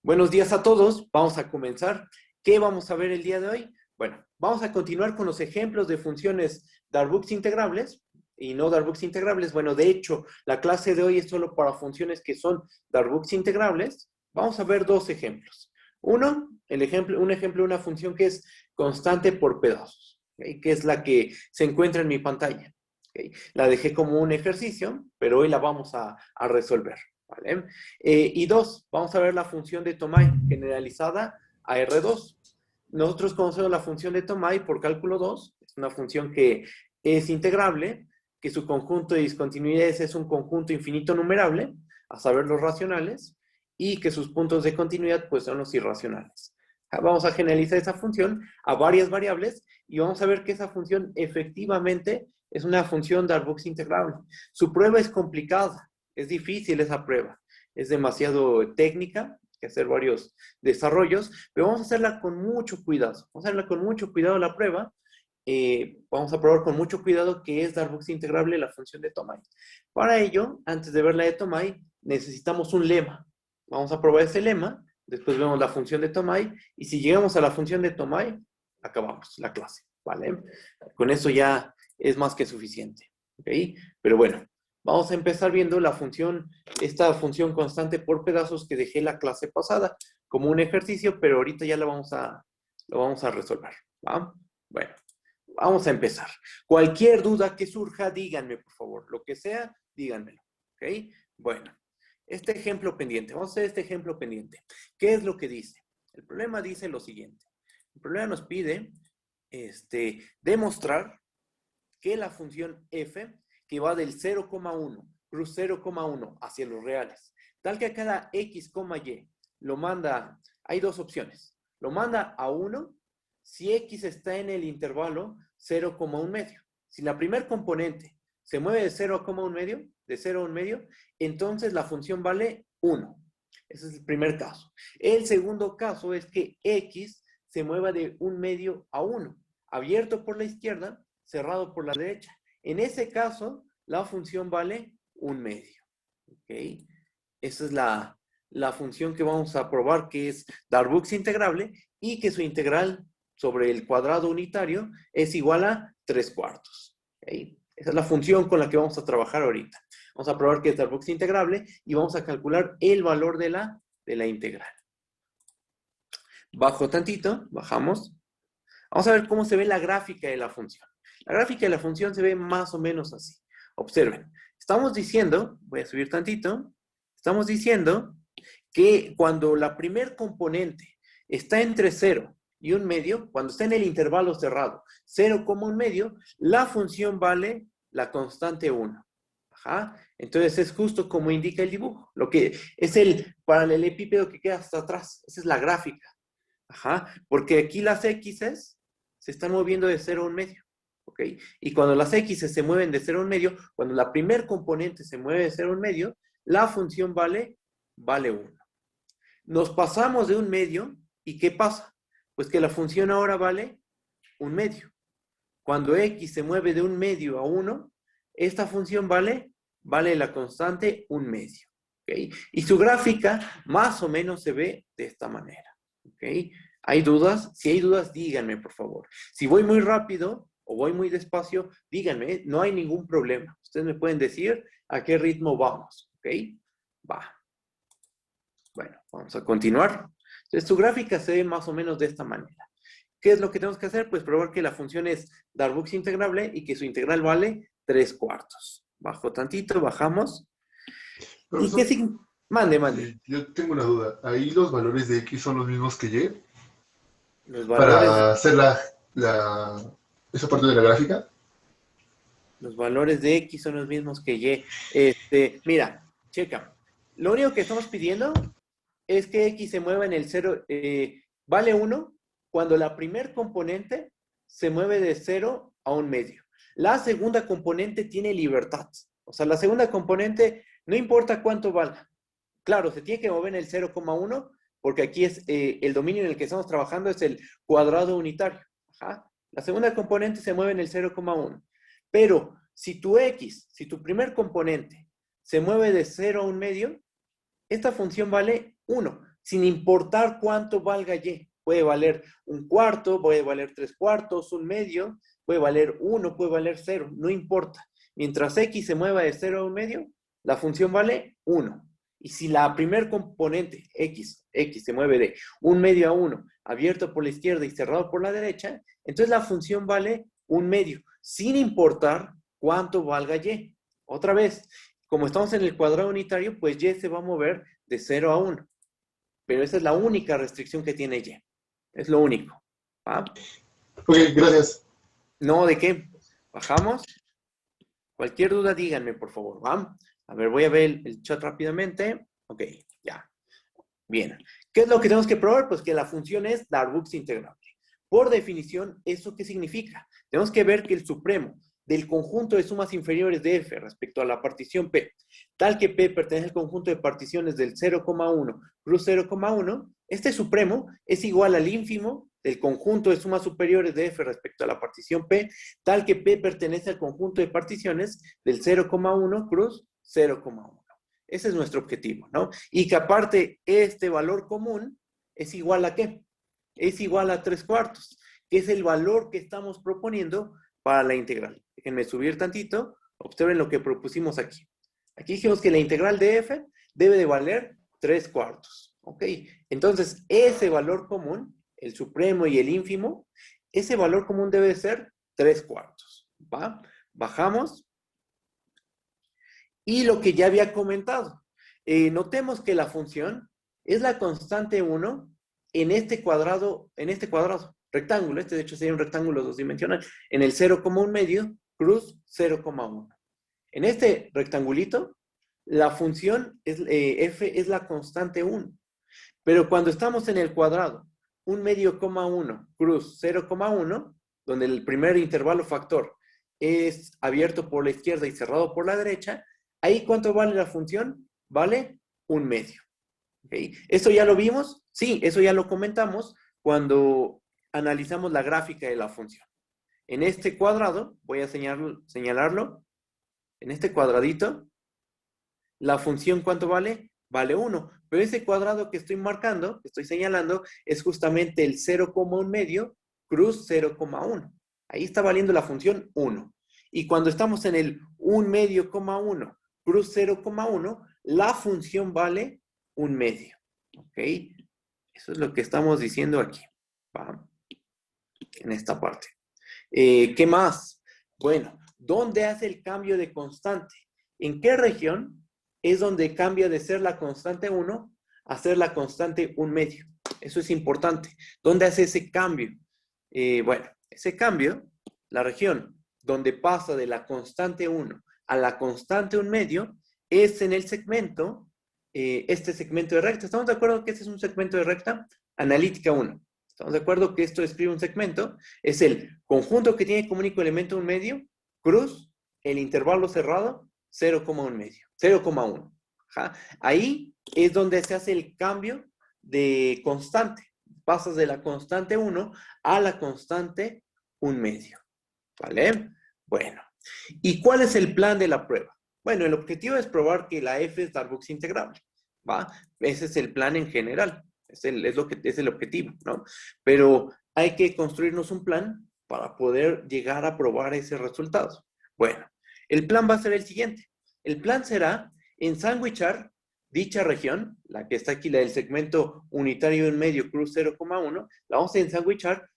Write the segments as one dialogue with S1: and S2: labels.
S1: Buenos días a todos. Vamos a comenzar. ¿Qué vamos a ver el día de hoy? Bueno, vamos a continuar con los ejemplos de funciones Darboux integrables y no Darboux integrables. Bueno, de hecho, la clase de hoy es solo para funciones que son Darboux integrables. Vamos a ver dos ejemplos. Un ejemplo de una función que es constante por pedazos, ¿okay? Que es la que se encuentra en mi pantalla. ¿Okay? La dejé como un ejercicio, pero hoy la vamos a resolver. ¿Vale? Y dos, vamos a ver la función de Tomai generalizada a R2. Nosotros conocemos la función de Tomai por cálculo 2, es una función que es integrable, que su conjunto de discontinuidades es un conjunto infinito numerable, a saber los racionales, y que sus puntos de continuidad pues son los irracionales. Vamos a generalizar esa función a varias variables y vamos a ver que esa función efectivamente es una función Darboux integrable. Su prueba es complicada. Es difícil esa prueba, es demasiado técnica, hay que hacer varios desarrollos, pero vamos a hacerla con mucho cuidado. Vamos a hacerla con mucho cuidado la prueba. Vamos a probar con mucho cuidado que es Darboux integrable la función de Tomai. Para ello, antes de ver la de Tomai, necesitamos un lema. Vamos a probar ese lema, después vemos la función de Tomai, y si llegamos a la función de Tomai, acabamos la clase, ¿vale? Con eso ya es más que suficiente, ¿ok? Pero bueno, vamos a empezar viendo la función, esta función constante por pedazos que dejé la clase pasada como un ejercicio, pero ahorita ya lo vamos a resolver, ¿va? Bueno, vamos a empezar. Cualquier duda que surja, díganme, por favor. Lo que sea, díganmelo, ¿ok? Bueno, este ejemplo pendiente. Vamos a hacer este ejemplo pendiente. ¿Qué es lo que dice? El problema dice lo siguiente. El problema nos pide demostrar que la función f, que va del 0,1 plus 0,1 hacia los reales, tal que a cada x, y lo manda, hay dos opciones, lo manda a 1 si x está en el intervalo 0,1 medio. Si la primer componente se mueve de 0,1 medio, de 0 a 1 medio, entonces la función vale 1. Ese es el primer caso. El segundo caso es que x se mueva de 1 medio a 1, abierto por la izquierda, cerrado por la derecha. En ese caso, la función vale 1 medio. ¿Ok? Esa es la función que vamos a probar, que es Darboux integrable y que su integral sobre el cuadrado unitario es igual a 3 cuartos. ¿Ok? Esa es la función con la que vamos a trabajar ahorita. Vamos a probar que es Darboux integrable y vamos a calcular el valor de la integral. Bajo tantito, bajamos. Vamos a ver cómo se ve la gráfica de la función. La gráfica de la función se ve más o menos así. Observen. Estamos diciendo, voy a subir tantito, estamos diciendo que cuando la primer componente está entre 0 y 1 medio, cuando está en el intervalo cerrado, 0,1 medio, la función vale la constante 1. Ajá. Entonces es justo como indica el dibujo. Lo que es el paralelepípedo que queda hasta atrás. Esa es la gráfica. Ajá. Porque aquí las x's se están moviendo de 0 a 1 medio. ¿Ok? Y cuando las x's se mueven de 0 a 1 medio, cuando la primer componente se mueve de 0 a 1 medio, la función vale 1. Nos pasamos de 1 medio, ¿y qué pasa? Pues que la función ahora vale 1 medio. Cuando x se mueve de 1 medio a 1, esta función vale la constante 1 medio. ¿Ok? Y su gráfica más o menos se ve de esta manera. ¿Ok? ¿Hay dudas? Si hay dudas, díganme, por favor. Si voy muy rápido o voy muy despacio, díganme, no hay ningún problema. Ustedes me pueden decir a qué ritmo vamos. ¿Ok? Va. Bueno, vamos a continuar. Entonces, su gráfica se ve más o menos de esta manera. ¿Qué es lo que tenemos que hacer? Pues probar que la función es Darboux integrable y que su integral vale 3 cuartos. Bajo tantito, bajamos. ¿Y qué
S2: Profesor,
S1: significa? Mande.
S2: yo tengo una duda. ¿Ahí los valores de X son los mismos que Y
S1: Los valores,
S2: para hacer esa parte de la gráfica?
S1: los valores de X son los mismos que Y. Mira, checa. Lo único que estamos pidiendo es que X se mueva en el 0, vale 1 cuando la primer componente se mueve de 0 a 1 medio. La segunda componente tiene libertad. O sea, la segunda componente, no importa cuánto valga. Claro, se tiene que mover en el 0,1 porque aquí es el dominio en el que estamos trabajando es el cuadrado unitario. Ajá. La segunda componente se mueve en el 0,1. Pero si tu primer componente se mueve de 0 a 1 medio, esta función vale 1, sin importar cuánto valga y. Puede valer un cuarto, puede valer 3/4, un medio, puede valer 1, puede valer 0, no importa. Mientras x se mueva de 0 a 1 medio, la función vale 1. Y si la primer componente, x se mueve de 1 medio a 1, abierto por la izquierda y cerrado por la derecha, entonces la función vale 1 medio, sin importar cuánto valga y. Otra vez, como estamos en el cuadrado unitario, pues y se va a mover de 0 a 1. Pero esa es la única restricción que tiene y. Es lo único. ¿Va?
S2: Ok, gracias.
S1: No, ¿de qué? Bajamos. Cualquier duda, díganme, por favor. ¿Va? A ver, voy a ver el chat rápidamente. Ok, ya. Bien. ¿Qué es lo que tenemos que probar? Pues que la función es Darboux integrable. Por definición, ¿eso qué significa? Tenemos que ver que el supremo del conjunto de sumas inferiores de f respecto a la partición P, tal que P pertenece al conjunto de particiones del 0,1 plus 0,1, este supremo es igual al ínfimo del conjunto de sumas superiores de f respecto a la partición P, tal que P pertenece al conjunto de particiones del 0,1 cruz 0,1. Ese es nuestro objetivo, ¿no? Y que aparte este valor común es igual a ¿qué? Es igual a 3/4, que es el valor que estamos proponiendo para la integral. Déjenme subir tantito, observen lo que propusimos aquí. Aquí dijimos que la integral de f debe de valer 3/4. ¿Ok? Entonces, ese valor común, el supremo y el ínfimo, ese valor común debe ser 3/4. ¿Va? Bajamos. Y lo que ya había comentado, notemos que la función es la constante 1 en este cuadrado rectángulo, este de hecho sería un rectángulo dosdimensional, en el 0,1 medio, cruz 0,1. En este rectangulito, la función f es la constante 1. Pero cuando estamos en el cuadrado, 1 medio, 1, cruz 0,1, donde el primer intervalo factor es abierto por la izquierda y cerrado por la derecha, ahí ¿cuánto vale la función? Vale 1 medio. ¿Okay? ¿Esto ya lo vimos? Sí, eso ya lo comentamos cuando analizamos la gráfica de la función. En este cuadrado, voy a señalarlo, en este cuadradito, la función ¿cuánto vale? Vale 1. Pero ese cuadrado que estoy marcando, que estoy señalando, es justamente el 0,1 medio cruz 0,1. Ahí está valiendo la función 1. Y cuando estamos en el 1 medio, 1 cruz 0,1, la función vale 1 medio. ¿Ok? Eso es lo que estamos diciendo aquí. ¿Va? En esta parte. ¿Qué más? Bueno, ¿dónde hace el cambio de constante? ¿En qué región es donde cambia de ser la constante 1 a ser la constante 1 medio? Eso es importante. ¿Dónde hace ese cambio? Bueno, ese cambio, la región donde pasa de la constante 1 a la constante 1 medio, es en el segmento, este segmento de recta. ¿Estamos de acuerdo que este es un segmento de recta? Analítica 1. ¿Estamos de acuerdo que esto describe un segmento? Es el conjunto que tiene como único elemento 1 medio, cruz, el intervalo cerrado, 0,1 medio, 0,1. Ahí es donde se hace el cambio de constante. Pasas de la constante 1 a la constante 1 medio. ¿Vale? Bueno. ¿Y cuál es el plan de la prueba? Bueno, el objetivo es probar que la f es Darboux integrable. ¿Va? Ese es el plan en general. Es el objetivo, ¿no? Pero hay que construirnos un plan para poder llegar a probar ese resultado. Bueno, el plan va a ser el siguiente. El plan será ensanguichar dicha región, la que está aquí, la del segmento unitario en medio, cruz 0,1, la vamos a ensanguichar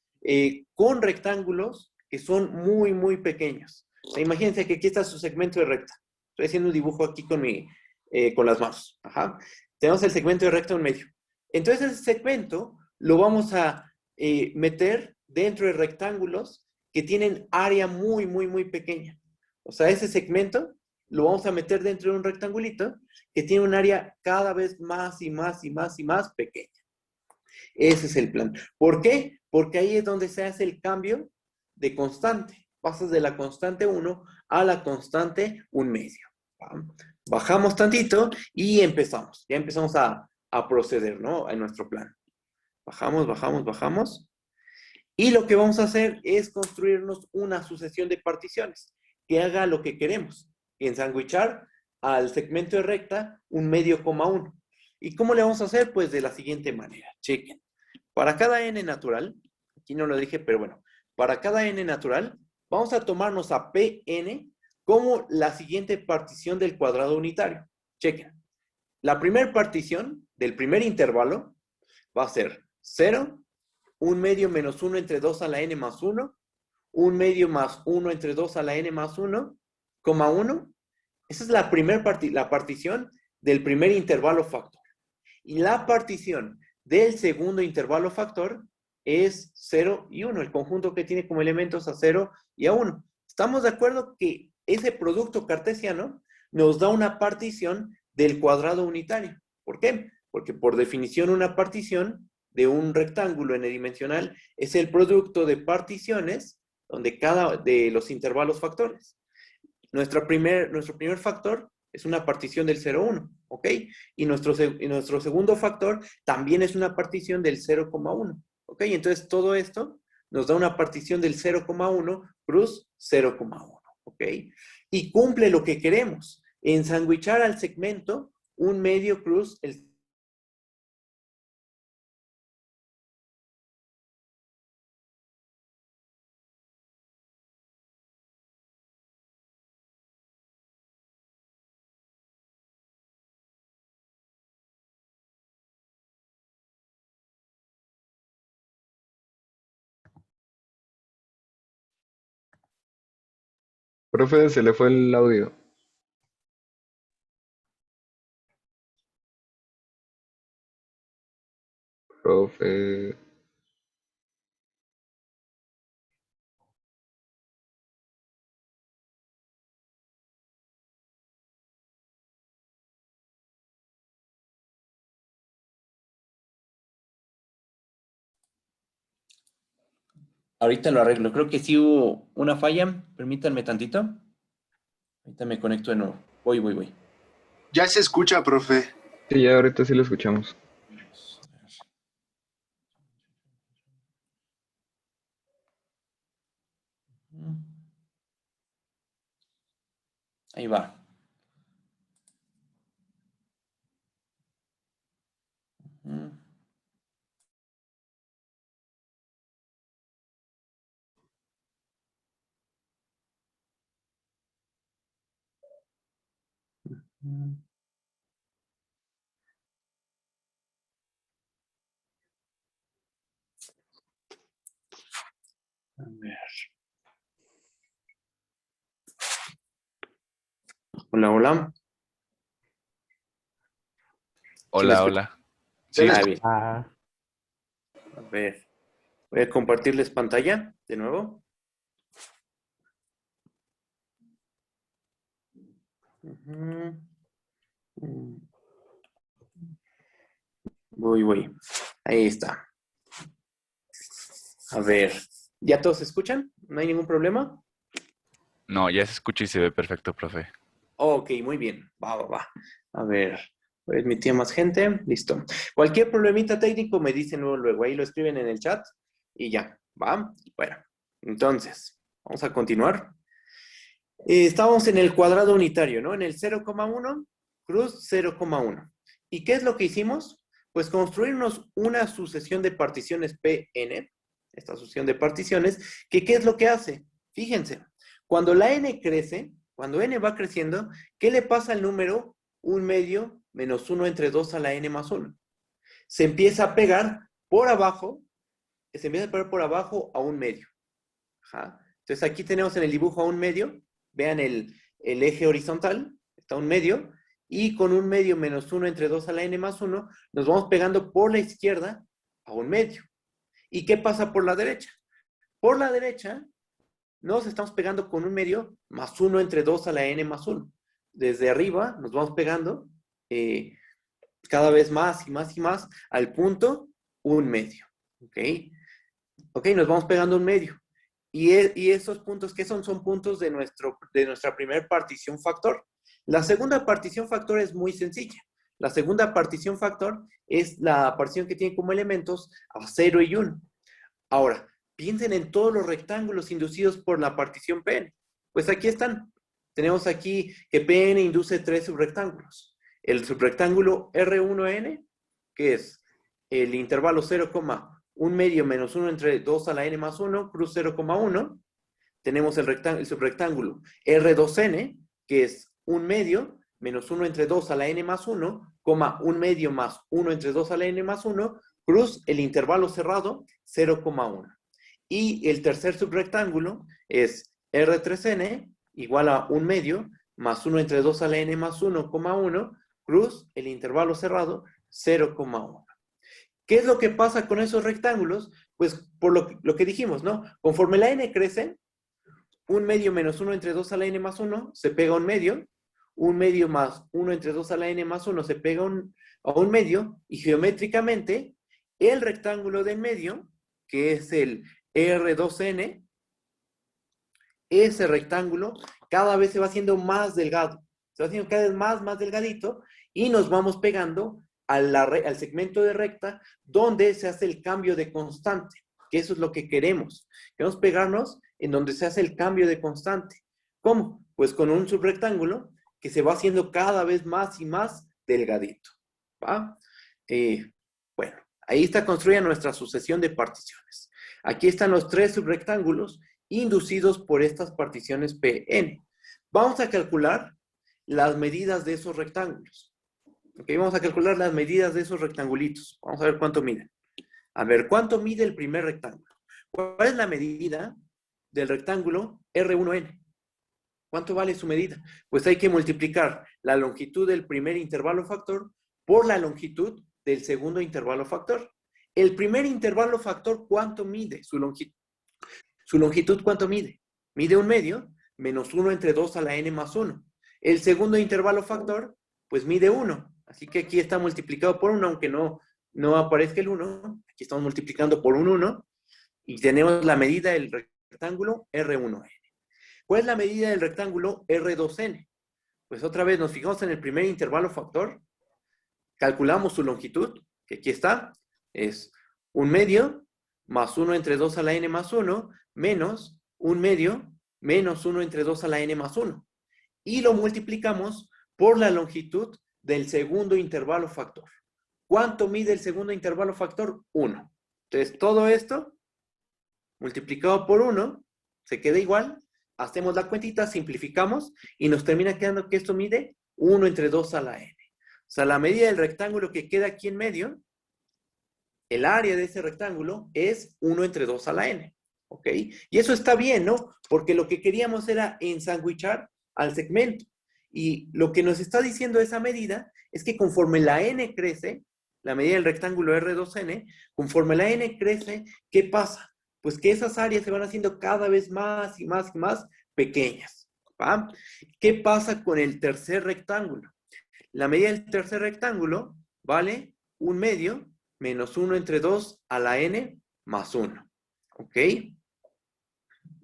S1: con rectángulos que son muy, muy pequeños. O sea, imagínense que aquí está su segmento de recta. Estoy haciendo un dibujo aquí con las manos. Ajá. Tenemos el segmento de recta en medio. Entonces ese segmento lo vamos a meter dentro de rectángulos que tienen área muy, muy, muy pequeña. O sea, ese segmento lo vamos a meter dentro de un rectangulito que tiene un área cada vez más y más y más y más pequeña. Ese es el plan. ¿Por qué? Porque ahí es donde se hace el cambio de constante. Pasas de la constante 1 a la constante 1 medio. Bajamos tantito y empezamos. Ya empezamos a proceder, ¿no? En nuestro plan. Bajamos, bajamos, bajamos. Y lo que vamos a hacer es construirnos una sucesión de particiones que haga lo que queremos. Ensanguichar al segmento de recta 1 medio, 1. ¿Y cómo le vamos a hacer? Pues de la siguiente manera. Chequen. Para cada n natural, aquí no lo dije, pero bueno, para cada n natural, vamos a tomarnos a Pn como la siguiente partición del cuadrado unitario. Chequen. La primera partición del primer intervalo va a ser 0, 1 medio menos 1 entre 2 a la n más 1, 1 medio más 1 entre 2 a la n más 1, coma 1. Esa es la partición del primer intervalo factor. Y la partición del segundo intervalo factor es 0 y 1, el conjunto que tiene como elementos a 0 y a 1. ¿Estamos de acuerdo que ese producto cartesiano nos da una partición del cuadrado unitario? ¿Por qué? Porque por definición una partición de un rectángulo n-dimensional es el producto de particiones donde cada de los intervalos factores. Nuestro primer factor es una partición del 0,1, ¿ok? Y nuestro segundo factor también es una partición del 0,1, ¿ok? Entonces todo esto nos da una partición del 0,1 cruz 0,1, ¿ok? Y cumple lo que queremos, ensanguichar al segmento un medio cruz el
S3: Profe, se le fue el audio. Profe.
S1: Ahorita lo arreglo. Creo que sí hubo una falla. Permítanme tantito. Ahorita me conecto de nuevo. Voy.
S4: Ya se escucha, profe.
S3: Sí, ya ahorita sí lo escuchamos.
S1: Ahí va. A ver. Hola. ¿Sí me
S5: Hola,
S1: escuchan?
S5: hola. Sí,
S1: Bien. A ver. Voy a compartirles pantalla de nuevo. Voy. Ahí está. A ver. ¿Ya todos se escuchan? ¿No hay ningún problema?
S5: no, ya se escucha y se ve perfecto, profe.
S1: Ok, muy bien. Va. A ver. Voy a admitir a más gente. Listo. Cualquier problemita técnico me dicen luego. Ahí lo escriben en el chat y ya. ¿Va? Bueno. Entonces, vamos a continuar. Estábamos en el cuadrado unitario, ¿no? En el 0,1, cruz 0,1. ¿Y qué es lo que hicimos? Pues construirnos una sucesión de particiones Pn, esta sucesión de particiones, que ¿qué es lo que hace? Fíjense, cuando la n crece, cuando n va creciendo, ¿qué le pasa al número 1 medio menos 1 entre 2 a la n más 1? Se empieza a pegar por abajo, a 1 medio. Ajá. Entonces aquí tenemos en el dibujo a 1 medio, vean el eje horizontal, está 1 medio, y con 1 medio menos 1 entre 2 a la n más 1, nos vamos pegando por la izquierda a 1 medio. ¿Y qué pasa por la derecha? Por la derecha nos estamos pegando con 1 medio más 1 entre 2 a la n más 1. Desde arriba nos vamos pegando cada vez más y más al punto 1 medio. ¿Ok? Nos vamos pegando 1 medio. Y esos puntos, ¿qué son? Son puntos de nuestra primera partición factor. La segunda partición factor es muy sencilla. La segunda partición factor es la partición que tiene como elementos a 0 y 1. Ahora, piensen en todos los rectángulos inducidos por la partición Pn. Pues aquí están. Tenemos aquí que Pn induce 3 subrectángulos. el subrectángulo R1n, que es el intervalo 0,1 medio menos 1 entre 2 a la n más 1, cruz 0,1. Tenemos el subrectángulo R2n, que es 1 medio menos 1 entre 2 a la n más 1, 1 medio más 1 entre 2 a la n más 1, cruz el intervalo cerrado 0,1. Y el tercer subrectángulo es R3n, igual a 1 medio más 1 entre 2 a la n más 1,1, cruz el intervalo cerrado 0,1. ¿Qué es lo que pasa con esos rectángulos? Pues por lo que dijimos, ¿no? Conforme la n crece, 1 medio menos 1 entre 2 a la n más 1 se pega a 1 medio, 1 medio más 1 entre 2 a la n más 1 se pega a 1 medio, y geométricamente el rectángulo de en medio, que es el R2n, ese rectángulo cada vez se va haciendo más delgado, se va haciendo cada vez más delgadito, y nos vamos pegando al segmento de recta donde se hace el cambio de constante, que eso es lo que queremos. Queremos pegarnos en donde se hace el cambio de constante. ¿Cómo? Pues con un subrectángulo que se va haciendo cada vez más y más delgadito. ¿Va? Bueno, ahí está construida nuestra sucesión de particiones. Aquí están los 3 subrectángulos inducidos por estas particiones Pn. Vamos a calcular las medidas de esos rectángulos. Ok, vamos a calcular las medidas de esos rectangulitos. Vamos a ver cuánto miden. A ver, ¿cuánto mide el primer rectángulo? ¿Cuál es la medida del rectángulo R1n? ¿Cuánto vale su medida? Pues hay que multiplicar la longitud del primer intervalo factor por la longitud del segundo intervalo factor. El primer intervalo factor, ¿cuánto mide? Su longitud, ¿cuánto mide? Mide 1 medio menos 1 entre 2 a la n más 1. El segundo intervalo factor, pues mide 1. Así que aquí está multiplicado por 1, aunque no aparezca el 1. Aquí estamos multiplicando por un 1. Y tenemos la medida del rectángulo R1n. ¿Cuál es la medida del rectángulo R2n? Pues otra vez nos fijamos en el primer intervalo factor. Calculamos su longitud, que aquí está. Es 1 medio más 1 entre 2 a la n más 1 menos 1 medio menos 1 entre 2 a la n más 1. Y lo multiplicamos por la longitud del segundo intervalo factor. ¿Cuánto mide el segundo intervalo factor? 1. Entonces, todo esto multiplicado por 1 se queda igual. Hacemos la cuentita, simplificamos y nos termina quedando que esto mide 1 entre 2 a la n. O sea, la medida del rectángulo que queda aquí en medio, el área de ese rectángulo es 1 entre 2 a la n. ¿Ok? Y eso está bien, ¿no? Porque lo que queríamos era ensandwichar al segmento. Y lo que nos está diciendo esa medida es que conforme la n crece, la medida del rectángulo R2n, conforme la n crece, ¿qué pasa? Pues que esas áreas se van haciendo cada vez más y más y más pequeñas. ¿Va? ¿Qué pasa con el tercer rectángulo? La medida del tercer rectángulo vale 1 medio menos 1 entre 2 a la n más 1. ¿Ok?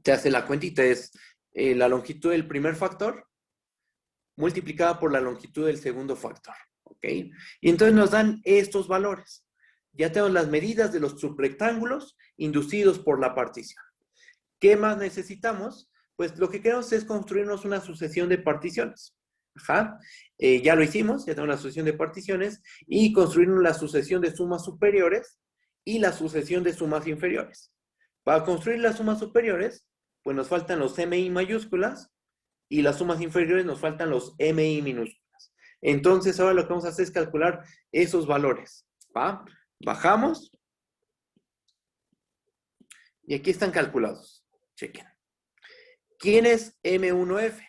S1: Se hace la cuentita, es la longitud del primer factor multiplicada por la longitud del segundo factor. ¿Ok? Y entonces nos dan estos valores. Ya tenemos las medidas de los subrectángulos inducidos por la partición. ¿Qué más necesitamos? Pues lo que queremos es construirnos una sucesión de particiones. Ajá. Ya lo hicimos, ya tenemos la sucesión de particiones y construirnos la sucesión de sumas superiores y la sucesión de sumas inferiores. Para construir las sumas superiores, pues nos faltan los MI mayúsculas y las sumas inferiores nos faltan los MI minúsculas. Entonces ahora lo que vamos a hacer es calcular esos valores. ¿Va? Bajamos. Y aquí están calculados. Chequen. ¿Quién es M1F?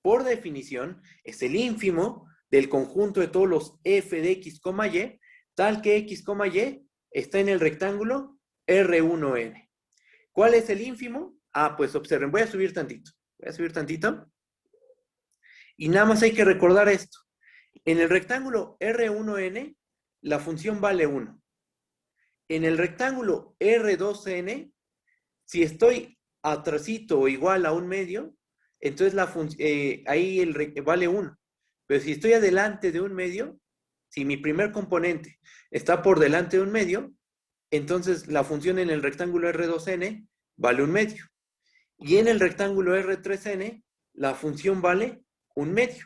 S1: Por definición, es el ínfimo del conjunto de todos los f de x, y, tal que x, y está en el rectángulo R1n. ¿Cuál es el ínfimo? Ah, pues observen, voy a subir tantito. Y nada más hay que recordar esto. En el rectángulo R1n, la función vale 1. En el rectángulo R2n, si estoy atrasito o igual a 1 medio, entonces ahí vale 1. Pero si estoy adelante de 1 medio, si mi primer componente está por delante de 1 medio, entonces la función en el rectángulo R2n vale 1 medio. Y en el rectángulo R3n, la función vale 1 medio.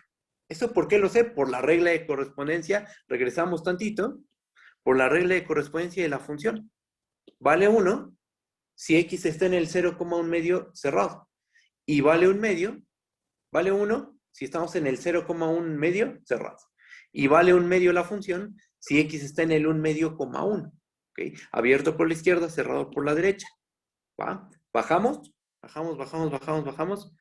S1: ¿Eso por qué lo sé? Por la regla de correspondencia. Regresamos tantito. Por la regla de correspondencia de la función. Vale 1 si x está en el 0,1 medio cerrado. Y vale 1 medio, vale 1 si estamos en el 0,1 medio cerrado. Y vale 1 medio la función si x está en el 1 medio, 1. ¿Okay? Abierto por la izquierda, cerrado por la derecha. ¿Va? Bajamos, bajamos.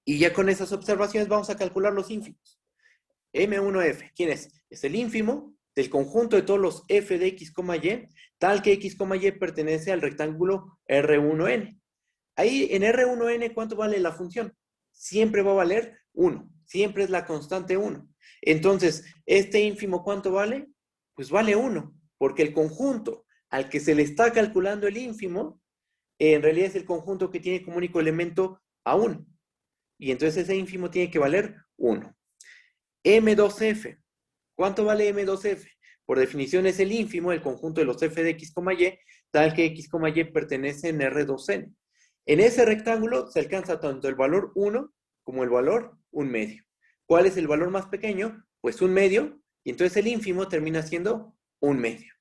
S1: Y ya con esas observaciones vamos a calcular los ínfimos. M1F, ¿quién es? Es el ínfimo del conjunto de todos los f de x, y, tal que x, y pertenece al rectángulo R1n. Ahí en R1n, ¿cuánto vale la función? Siempre va a valer 1. Siempre es la constante 1. Entonces, ¿este ínfimo cuánto vale? Pues vale 1, porque el conjunto al que se le está calculando el ínfimo, en realidad es el conjunto que tiene como único elemento a 1. Y entonces ese ínfimo tiene que valer 1. M2F. ¿Cuánto vale M2F? Por definición es el ínfimo del conjunto de los f de x, y, tal que x, y pertenece en R2n. En ese rectángulo se alcanza tanto el valor 1 como el valor 1 medio. ¿Cuál es el valor más pequeño? Pues 1 medio, y entonces el ínfimo termina siendo 1 medio.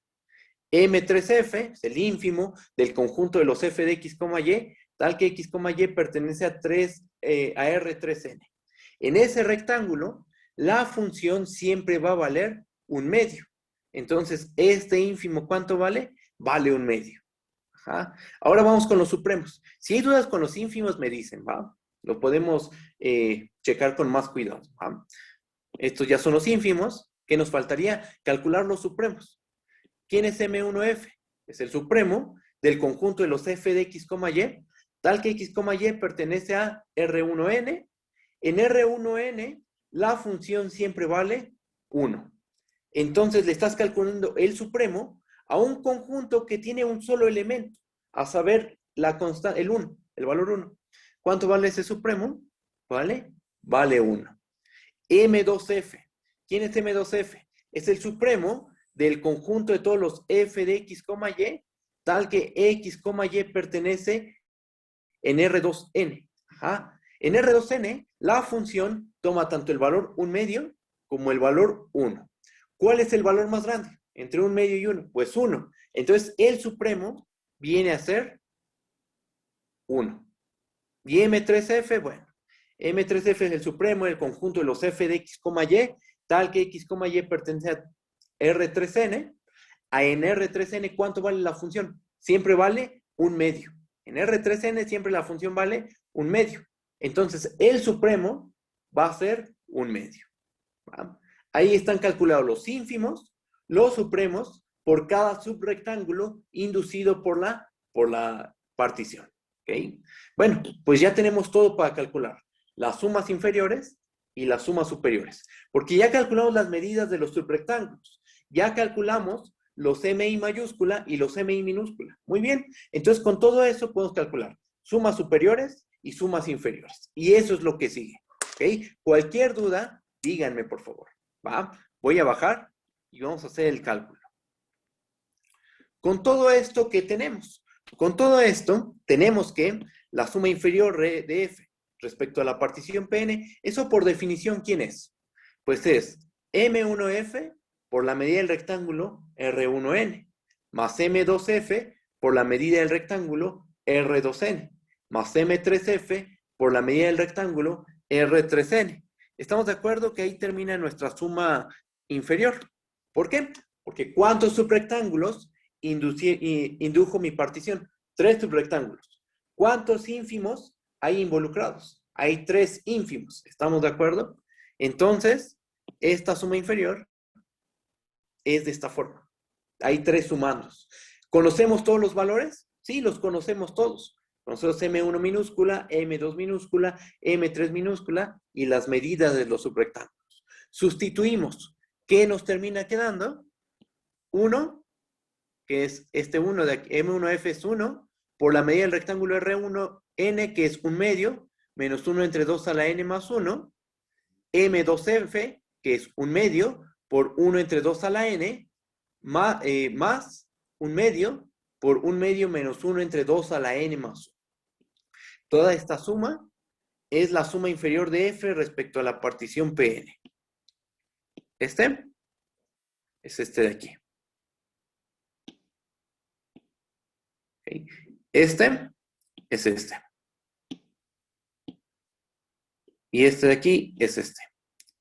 S1: M3F es el ínfimo del conjunto de los f de x, y, tal que x, y pertenece a R3n. En ese rectángulo, la función siempre va a valer 1 medio. Entonces, este ínfimo, ¿cuánto vale? Vale 1 medio. Ajá. Ahora vamos con los supremos. Si hay dudas con los ínfimos, me dicen, ¿va? Lo podemos checar con más cuidado, ¿va? Estos ya son los ínfimos. ¿Qué nos faltaría? Calcular los supremos. ¿Quién es M1F? Es el supremo del conjunto de los f de x, y, tal que x, y pertenece a R1n. En R1n, la función siempre vale 1. Entonces, le estás calculando el supremo a un conjunto que tiene un solo elemento, a saber, la constante, el 1, el valor 1. ¿Cuánto vale ese supremo? ¿Vale? Vale 1. M2F. ¿Quién es M2F? Es el supremo del conjunto de todos los f de x, y, tal que x, y pertenece en R2n. Ajá. En R2n, la función toma tanto el valor 1 medio como el valor 1. ¿Cuál es el valor más grande? Entre 1 medio y 1. Pues 1. Entonces, el supremo viene a ser 1. Y M3F, bueno, M3F es el supremo del conjunto de los f de x, y, tal que x, y pertenece a R3n. En R3n, ¿cuánto vale la función? Siempre vale 1 medio. En R3n siempre la función vale 1 medio. Entonces, el supremo va a ser 1 medio. ¿Va? Ahí están calculados los ínfimos, los supremos, por cada subrectángulo inducido por la partición. ¿Okay? Bueno, pues ya tenemos todo para calcular. Las sumas inferiores y las sumas superiores. Porque ya calculamos las medidas de los subrectángulos. Ya calculamos los MI mayúscula y los MI minúscula. Muy bien. Entonces, con todo eso podemos calcular sumas superiores y sumas inferiores. Y eso es lo que sigue. ¿Ok? Cualquier duda, díganme, por favor. ¿Va? Voy a bajar y vamos a hacer el cálculo. Con todo esto, ¿qué tenemos? Con todo esto, tenemos que la suma inferior de f respecto a la partición Pn, eso por definición, ¿quién es? Pues es M1f por la medida del rectángulo R1n, más M2f por la medida del rectángulo R2n, más M3f por la medida del rectángulo R3n. ¿Estamos de acuerdo que ahí termina nuestra suma inferior? ¿Por qué? Porque ¿cuántos subrectángulos indujo mi partición? 3 subrectángulos. ¿Cuántos ínfimos hay involucrados? Hay 3 ínfimos. ¿Estamos de acuerdo? Entonces, esta suma inferior es de esta forma. Hay 3 sumandos. ¿Conocemos todos los valores? Sí, los conocemos todos. Conocemos M1 minúscula, M2 minúscula, M3 minúscula y las medidas de los subrectángulos. Sustituimos. ¿Qué nos termina quedando? 1, que es este 1 de aquí, M1F es 1, por la medida del rectángulo R1N, que es 1 medio, menos 1 entre 2 a la N más 1, M2F, que es 1 medio, por 1 entre 2 a la N, más 1 medio, por 1 medio menos 1 entre 2 a la N más 1. Toda esta suma es la suma inferior de F respecto a la partición Pn. Este es este de aquí. ¿Okay? Este es este. Y este de aquí es este.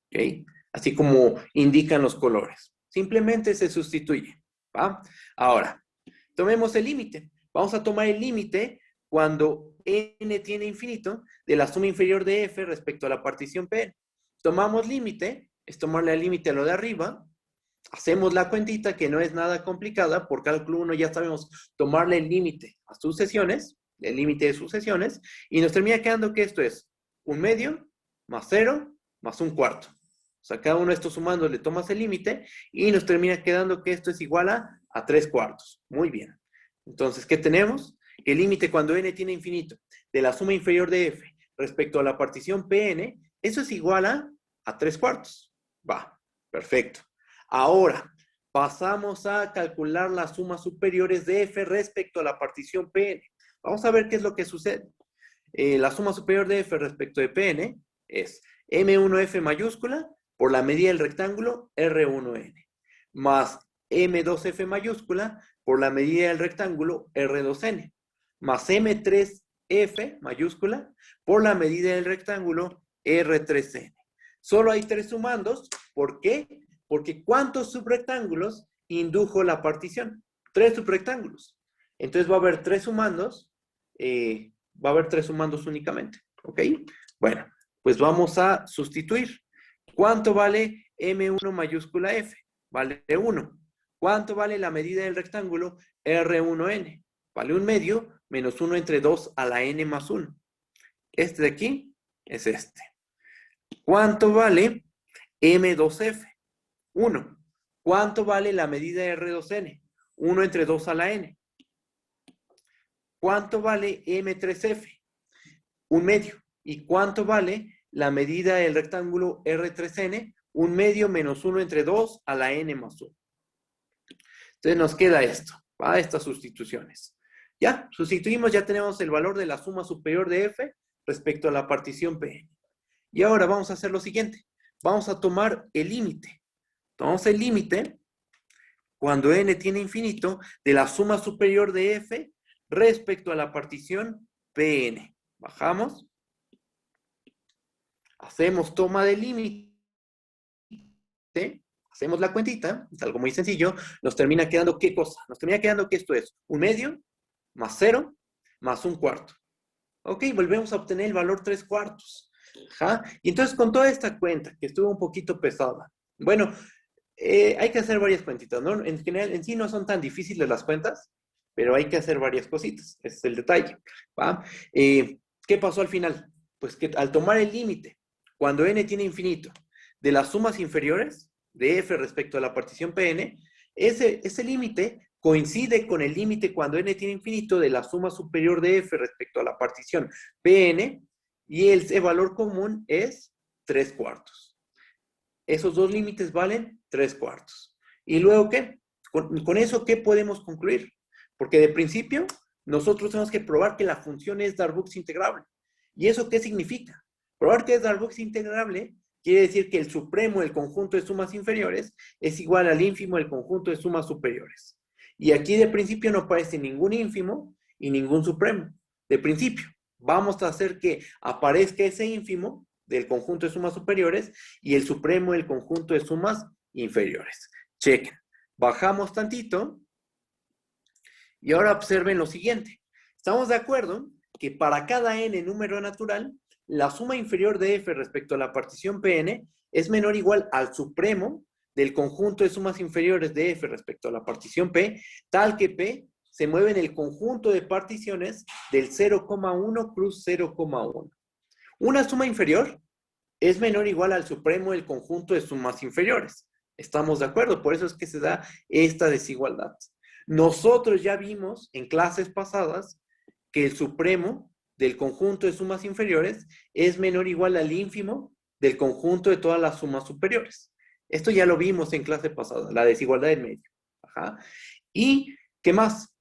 S1: ¿Okay? Así como indican los colores. Simplemente se sustituye. ¿Va? Ahora, tomemos el límite. Vamos a tomar el límite cuando n tiene infinito de la suma inferior de f respecto a la partición Pn. Tomamos límite, es tomarle el límite a lo de arriba. Hacemos la cuentita que no es nada complicada. Por cálculo 1 ya sabemos tomarle el límite a sucesiones, el límite de sucesiones, y nos termina quedando que esto es 1/2 más 0 más 1/4. O sea, cada uno de estos sumandos le tomas el límite y nos termina quedando que esto es igual a 3/4. Muy bien. Entonces, ¿qué tenemos? Que el límite cuando n tiene infinito de la suma inferior de f respecto a la partición Pn, eso es igual a 3/4. Va, perfecto. Ahora, pasamos a calcular las sumas superiores de f respecto a la partición Pn. Vamos a ver qué es lo que sucede. La suma superior de f respecto de Pn es M1f mayúscula por la medida del rectángulo R1n, más M2f mayúscula por la medida del rectángulo R2n, más M3f mayúscula por la medida del rectángulo R3n. Solo hay 3 sumandos. ¿Por qué? Porque ¿cuántos subrectángulos indujo la partición? 3 subrectángulos. Entonces va a haber 3 sumandos. Va a haber 3 sumandos únicamente. ¿Ok? Bueno, pues vamos a sustituir. ¿Cuánto vale M1 mayúscula F? Vale 1. ¿Cuánto vale la medida del rectángulo R1n? Vale 1/2 menos 1 entre 2 a la n más 1. Este de aquí es este. ¿Cuánto vale M2F? 1. ¿Cuánto vale la medida de R2n? 1 entre 2 a la n. ¿Cuánto vale M3F? 1/2. ¿Y cuánto vale la medida del rectángulo R3n? 1/2 menos 1 entre 2 a la n más 1. Entonces nos queda esto, ¿va? Estas sustituciones. Ya, sustituimos, ya tenemos el valor de la suma superior de f respecto a la partición Pn. Y ahora vamos a hacer lo siguiente. Vamos a tomar el límite. Tomamos el límite cuando n tiene infinito de la suma superior de f respecto a la partición Pn. Bajamos. Hacemos toma de límite. Hacemos la cuentita. Es algo muy sencillo. Nos termina quedando ¿qué cosa? Nos termina quedando que esto es 1/2 más 0 más 1/4. Ok, volvemos a obtener el valor 3/4. Ajá. Y entonces con toda esta cuenta, que estuvo un poquito pesada, bueno, hay que hacer varias cuentitas, ¿no? En general, en sí no son tan difíciles las cuentas, pero hay que hacer varias cositas. Ese es el detalle, ¿va? ¿Qué pasó al final? Pues que al tomar el límite, cuando n tiene infinito, de las sumas inferiores de f respecto a la partición Pn, ese límite coincide con el límite cuando n tiene infinito de la suma superior de f respecto a la partición Pn, y el valor común es 3/4. Esos dos límites valen 3/4. ¿Y luego qué? Con eso, ¿qué podemos concluir? Porque de principio, nosotros tenemos que probar que la función es Darboux integrable. ¿Y eso qué significa? Probar que es Darboux integrable quiere decir que el supremo del conjunto de sumas inferiores es igual al ínfimo del conjunto de sumas superiores. Y aquí de principio no aparece ningún ínfimo y ningún supremo. De principio, vamos a hacer que aparezca ese ínfimo del conjunto de sumas superiores y el supremo del conjunto de sumas inferiores. Chequen. Bajamos tantito y ahora observen lo siguiente. Estamos de acuerdo que para cada n número natural, la suma inferior de f respecto a la partición Pn es menor o igual al supremo del conjunto de sumas inferiores de f respecto a la partición P, tal que P se mueve en el conjunto de particiones del 0,1 cruz 0,1. Una suma inferior es menor o igual al supremo del conjunto de sumas inferiores. Estamos de acuerdo, por eso es que se da esta desigualdad. Nosotros ya vimos en clases pasadas que el supremo del conjunto de sumas inferiores es menor o igual al ínfimo del conjunto de todas las sumas superiores. Esto ya lo vimos en clase pasada, la desigualdad del medio. Ajá. ¿Y qué más?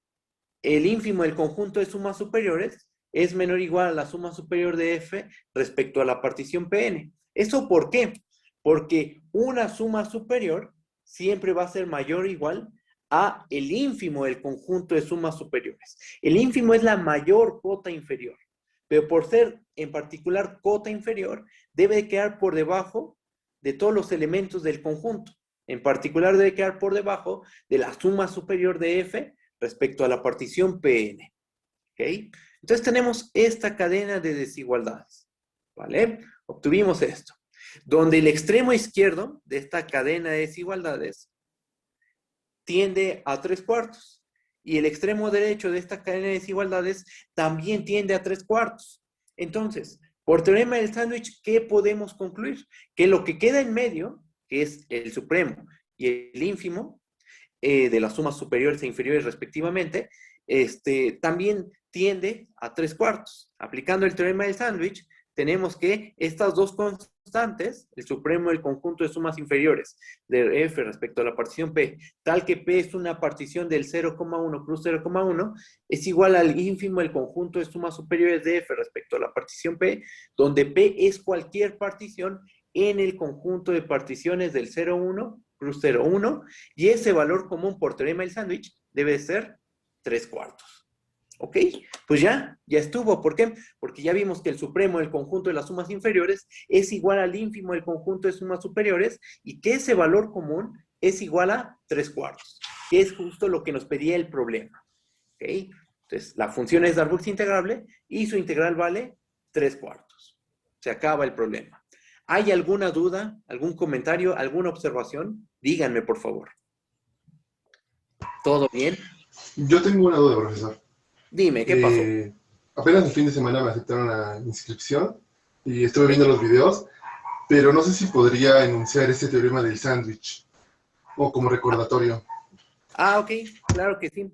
S1: El ínfimo del conjunto de sumas superiores es menor o igual a la suma superior de f respecto a la partición Pn. ¿Eso por qué? Porque una suma superior siempre va a ser mayor o igual a el ínfimo del conjunto de sumas superiores. El ínfimo es la mayor cota inferior, pero por ser en particular cota inferior, debe quedar por debajo de todos los elementos del conjunto. En particular debe quedar por debajo de la suma superior de f respecto a la partición Pn. ¿Ok? Entonces tenemos esta cadena de desigualdades. ¿Vale? Obtuvimos esto. Donde el extremo izquierdo de esta cadena de desigualdades tiende a 3/4. Y el extremo derecho de esta cadena de desigualdades también tiende a 3/4. Entonces, por teorema del sándwich, ¿qué podemos concluir? Que lo que queda en medio, que es el supremo y el ínfimo, de las sumas superiores e inferiores respectivamente, también tiende a 3/4. Aplicando el teorema del sándwich, tenemos que estas dos constantes, el supremo del conjunto de sumas inferiores de f respecto a la partición P, tal que P es una partición del 0,1 plus 0,1, es igual al ínfimo del conjunto de sumas superiores de f respecto a la partición P, donde P es cualquier partición en el conjunto de particiones del 0,1 plus 0,1, y ese valor común por teorema del sándwich debe ser 3/4. ¿Ok? Pues ya estuvo. ¿Por qué? Porque ya vimos que el supremo del conjunto de las sumas inferiores es igual al ínfimo del conjunto de sumas superiores y que ese valor común es igual a 3/4, que es justo lo que nos pedía el problema. ¿Ok? Entonces, la función es Darboux integrable y su integral vale 3/4. Se acaba el problema. ¿Hay alguna duda, algún comentario, alguna observación? Díganme, por favor. ¿Todo bien?
S2: Yo tengo una duda, profesor.
S1: Dime, ¿qué pasó?
S2: Apenas el fin de semana me aceptaron la inscripción y estuve viendo los videos, pero no sé si podría enunciar este teorema del sándwich o como recordatorio.
S1: Ok, claro que sí.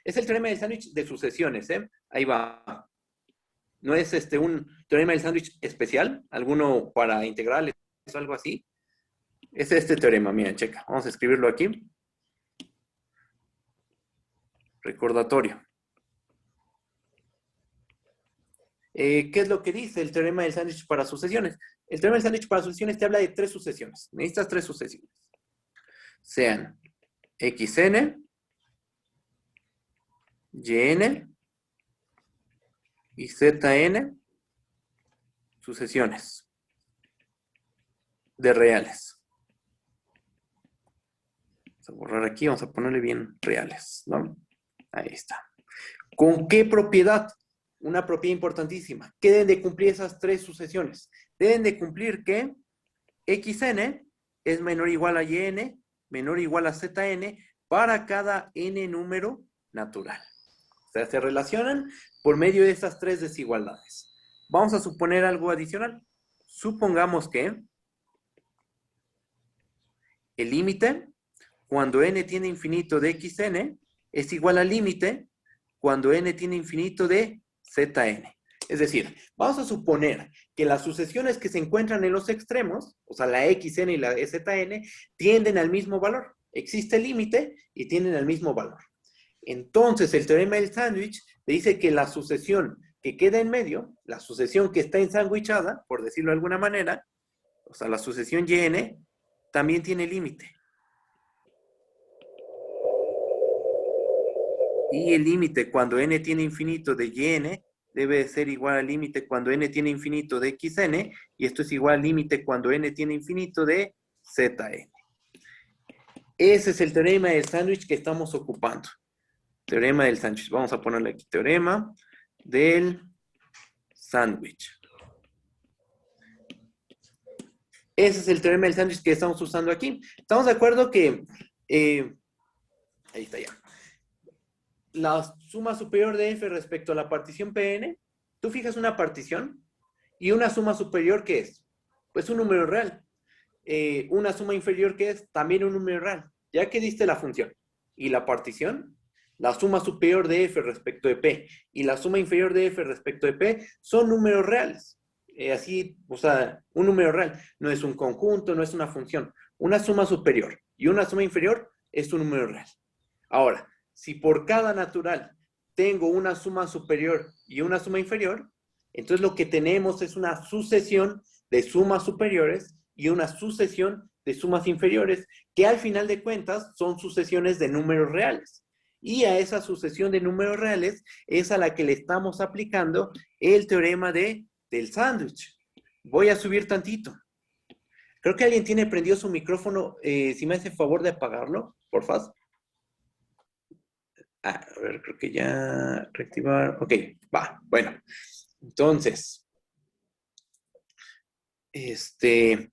S1: Es el teorema del sándwich de sucesiones, ¿eh? Ahí va. ¿No es un teorema del sándwich especial? ¿Alguno para integrales o algo así? Es este teorema, miren, checa. Vamos a escribirlo aquí. Recordatorio. ¿Qué es lo que dice el teorema del sándwich para sucesiones? El teorema del sándwich para sucesiones te habla de 3 sucesiones. Necesitas 3 sucesiones. Sean xn, yn y zn sucesiones de reales. Vamos a borrar aquí, vamos a ponerle bien reales, ¿no? Ahí está. ¿Con qué propiedad? Una propiedad importantísima. ¿Qué deben de cumplir esas 3 sucesiones? Deben de cumplir que xn es menor o igual a yn, menor o igual a zn para cada n número natural. O sea, se relacionan por medio de estas 3 desigualdades. Vamos a suponer algo adicional. Supongamos que el límite cuando n tiene infinito de xn es igual al límite cuando n tiene infinito de zn. Es decir, vamos a suponer que las sucesiones que se encuentran en los extremos, o sea, la xn y la zn, tienden al mismo valor. Existe el límite y tienden al mismo valor. Entonces, el teorema del sándwich dice que la sucesión que queda en medio, la sucesión que está ensanguichada, por decirlo de alguna manera, o sea, la sucesión yn, también tiene límite. Y el límite cuando n tiene infinito de yn debe ser igual al límite cuando n tiene infinito de xn, y esto es igual al límite cuando n tiene infinito de zn. Ese es el teorema del sándwich que estamos ocupando. Teorema del sándwich. Vamos a ponerle aquí teorema del sándwich. Ese es el teorema del sándwich que estamos usando aquí. ¿Estamos de acuerdo que... ahí está ya. La suma superior de f respecto a la partición Pn, tú fijas una partición y una suma superior, ¿qué es? Pues un número real. Una suma inferior, ¿qué es? También un número real. Ya que diste la función y la partición, la suma superior de f respecto de p y la suma inferior de f respecto de p son números reales. Así, o sea, un número real no es un conjunto, no es una función. Una suma superior y una suma inferior es un número real. Ahora, si por cada natural tengo una suma superior y una suma inferior, entonces lo que tenemos es una sucesión de sumas superiores y una sucesión de sumas inferiores, que al final de cuentas son sucesiones de números reales. Y a esa sucesión de números reales es a la que le estamos aplicando el teorema del sándwich. Voy a subir tantito. Creo que alguien tiene prendido su micrófono. Si me hace favor de apagarlo, por favor. A ver, creo que ya reactivar. Ok, va. Bueno, entonces, ¿qué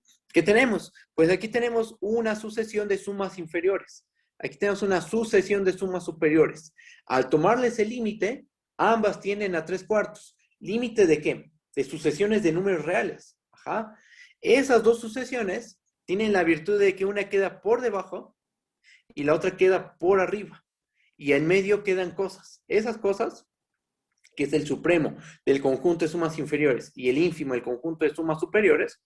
S1: tenemos? Pues aquí tenemos una sucesión de sumas inferiores. Aquí tenemos una sucesión de sumas superiores. Al tomarles el límite, ambas tienden a 3/4. ¿Límite de qué? De sucesiones de números reales. Ajá. Esas dos sucesiones tienen la virtud de que una queda por debajo y la otra queda por arriba. Y en medio quedan cosas. Esas cosas, que es el supremo del conjunto de sumas inferiores y el ínfimo del conjunto de sumas superiores,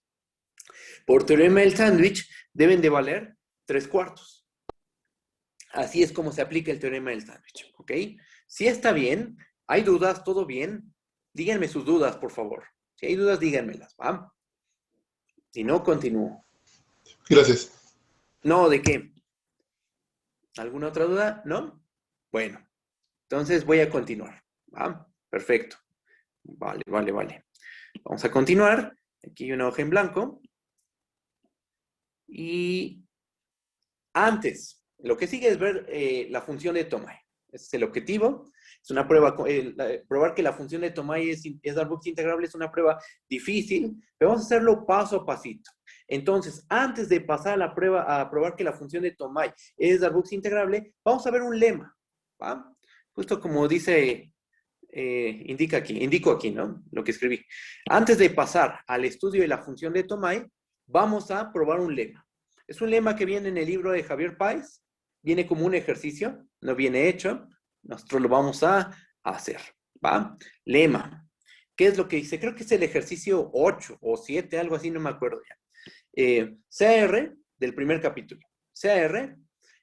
S1: por teorema del sándwich, deben de valer 3/4. Así es como se aplica el teorema del sándwich, ¿ok? Si está bien, ¿hay dudas? ¿Todo bien? Díganme sus dudas, por favor. Si hay dudas, díganmelas, ¿va? Si no, continúo.
S2: Gracias.
S1: No, ¿de qué? ¿Alguna otra duda? ¿No? Bueno, entonces voy a continuar, ¿va? Perfecto. Vale. Vamos a continuar. Aquí hay una hoja en blanco. Y antes, lo que sigue es ver la función de Tomei. Ese es el objetivo. Es una prueba, probar que la función de Tomei es Darboux integrable es una prueba difícil, pero vamos a hacerlo paso a pasito. Entonces, antes de pasar a la prueba, a probar que la función de Tomei es Darboux integrable, vamos a ver un lema, ¿va? Justo como dice, indico aquí, ¿no? Lo que escribí. Antes de pasar al estudio de la función de Tomei, vamos a probar un lema. Es un lema que viene en el libro de Javier Páez. Viene como un ejercicio, no viene hecho. Nosotros lo vamos a hacer, ¿va? Lema. ¿Qué es lo que dice? Creo que es el ejercicio 8 o 7, algo así, no me acuerdo ya. CR del primer capítulo. CR,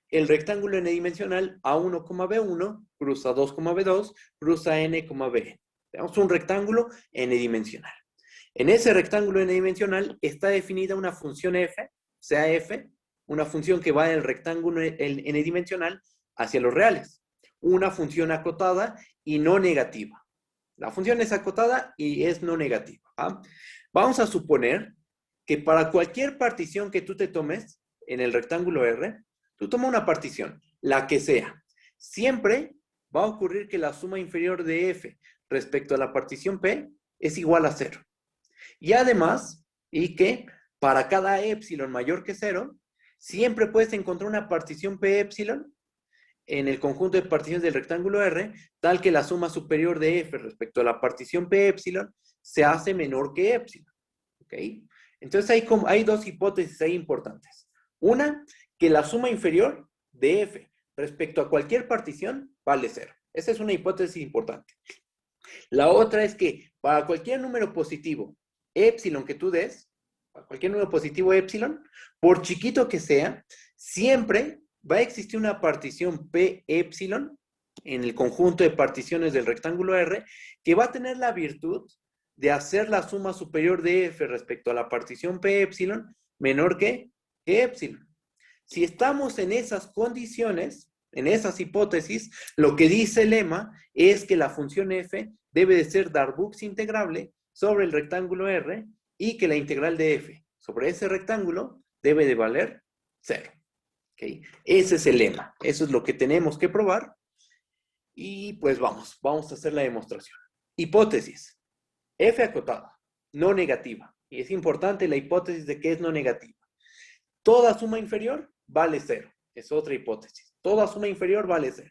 S1: el rectángulo n-dimensional A1, B1, cruza 2, B2, cruza n, B. Tenemos un rectángulo n-dimensional. En ese rectángulo n-dimensional está definida una función f, sea f, una función que va del rectángulo n-dimensional hacia los reales. Una función acotada y no negativa. La función es acotada y es no negativa. ¿Ah? Vamos a suponer que para cualquier partición que tú te tomes en el rectángulo R, tú tomas una partición, la que sea. Siempre va a ocurrir que la suma inferior de f respecto a la partición P es igual a 0. Y además, y que para cada épsilon mayor que 0, siempre puedes encontrar una partición P épsilon en el conjunto de particiones del rectángulo R, tal que la suma superior de f respecto a la partición P épsilon se hace menor que épsilon. ¿Ok? Entonces hay dos hipótesis ahí importantes. Una, que la suma inferior de f respecto a cualquier partición vale 0. Esa es una hipótesis importante. La otra es que para cualquier número positivo épsilon que tú des, para cualquier número positivo épsilon, por chiquito que sea, siempre va a existir una partición P épsilon en el conjunto de particiones del rectángulo R que va a tener la virtud de hacer la suma superior de f respecto a la partición P épsilon menor que épsilon. Si estamos en esas condiciones, en esas hipótesis, lo que dice el lema es que la función f debe de ser Darboux integrable sobre el rectángulo R y que la integral de f sobre ese rectángulo debe de valer 0. ¿Okay? Ese es el lema. Eso es lo que tenemos que probar. Y pues vamos a hacer la demostración. Hipótesis. F acotada, no negativa. Y es importante la hipótesis de que es no negativa. Toda suma inferior vale 0. Es otra hipótesis. Toda suma inferior vale 0.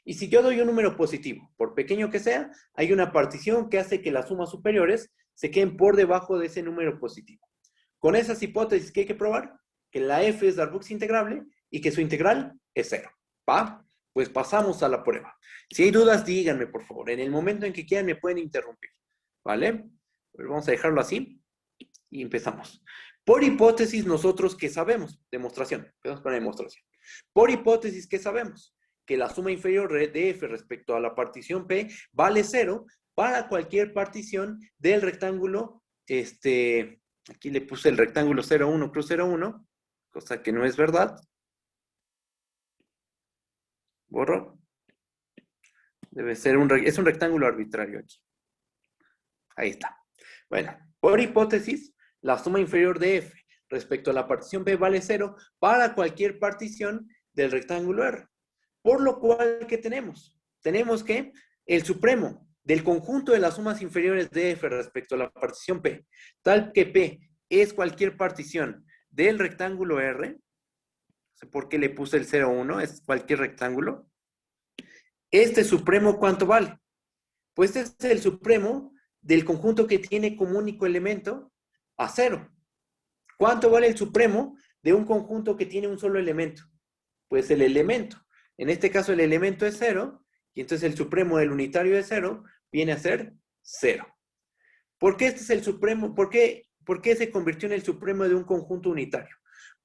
S1: Y si yo doy un número positivo, por pequeño que sea, hay una partición que hace que las sumas superiores se queden por debajo de ese número positivo. Con esas hipótesis, ¿qué hay que probar? Que la f es Darboux integrable y que su integral es 0. ¿Va? Pues pasamos a la prueba. Si hay dudas, díganme, por favor. En el momento en que quieran, me pueden interrumpir. ¿Vale? Pues vamos a dejarlo así y empezamos. Por hipótesis, nosotros, ¿qué sabemos? Demostración. Empezamos con la demostración. Por hipótesis, ¿qué sabemos? que la suma inferior de F respecto a la partición P vale 0 para cualquier partición del rectángulo, aquí le puse el rectángulo 0, 1, cruz 0, 1, cosa que no es verdad. Borro. Debe ser es un rectángulo arbitrario aquí. Ahí está. Bueno, por hipótesis, la suma inferior de F respecto a la partición P vale 0 para cualquier partición del rectángulo R. Por lo cual, ¿qué tenemos? Tenemos que el supremo del conjunto de las sumas inferiores de F respecto a la partición P, tal que P es cualquier partición del rectángulo R, no sé por qué le puse el 0, 1, es cualquier rectángulo. Este supremo, ¿cuánto vale? Pues este es el supremo del conjunto que tiene como único elemento a 0. ¿Cuánto vale el supremo de un conjunto que tiene un solo elemento? Pues el elemento. En este caso el elemento es 0, y entonces el supremo del unitario de 0 viene a ser 0. ¿Por qué este es el supremo? ¿Por qué se convirtió en el supremo de un conjunto unitario?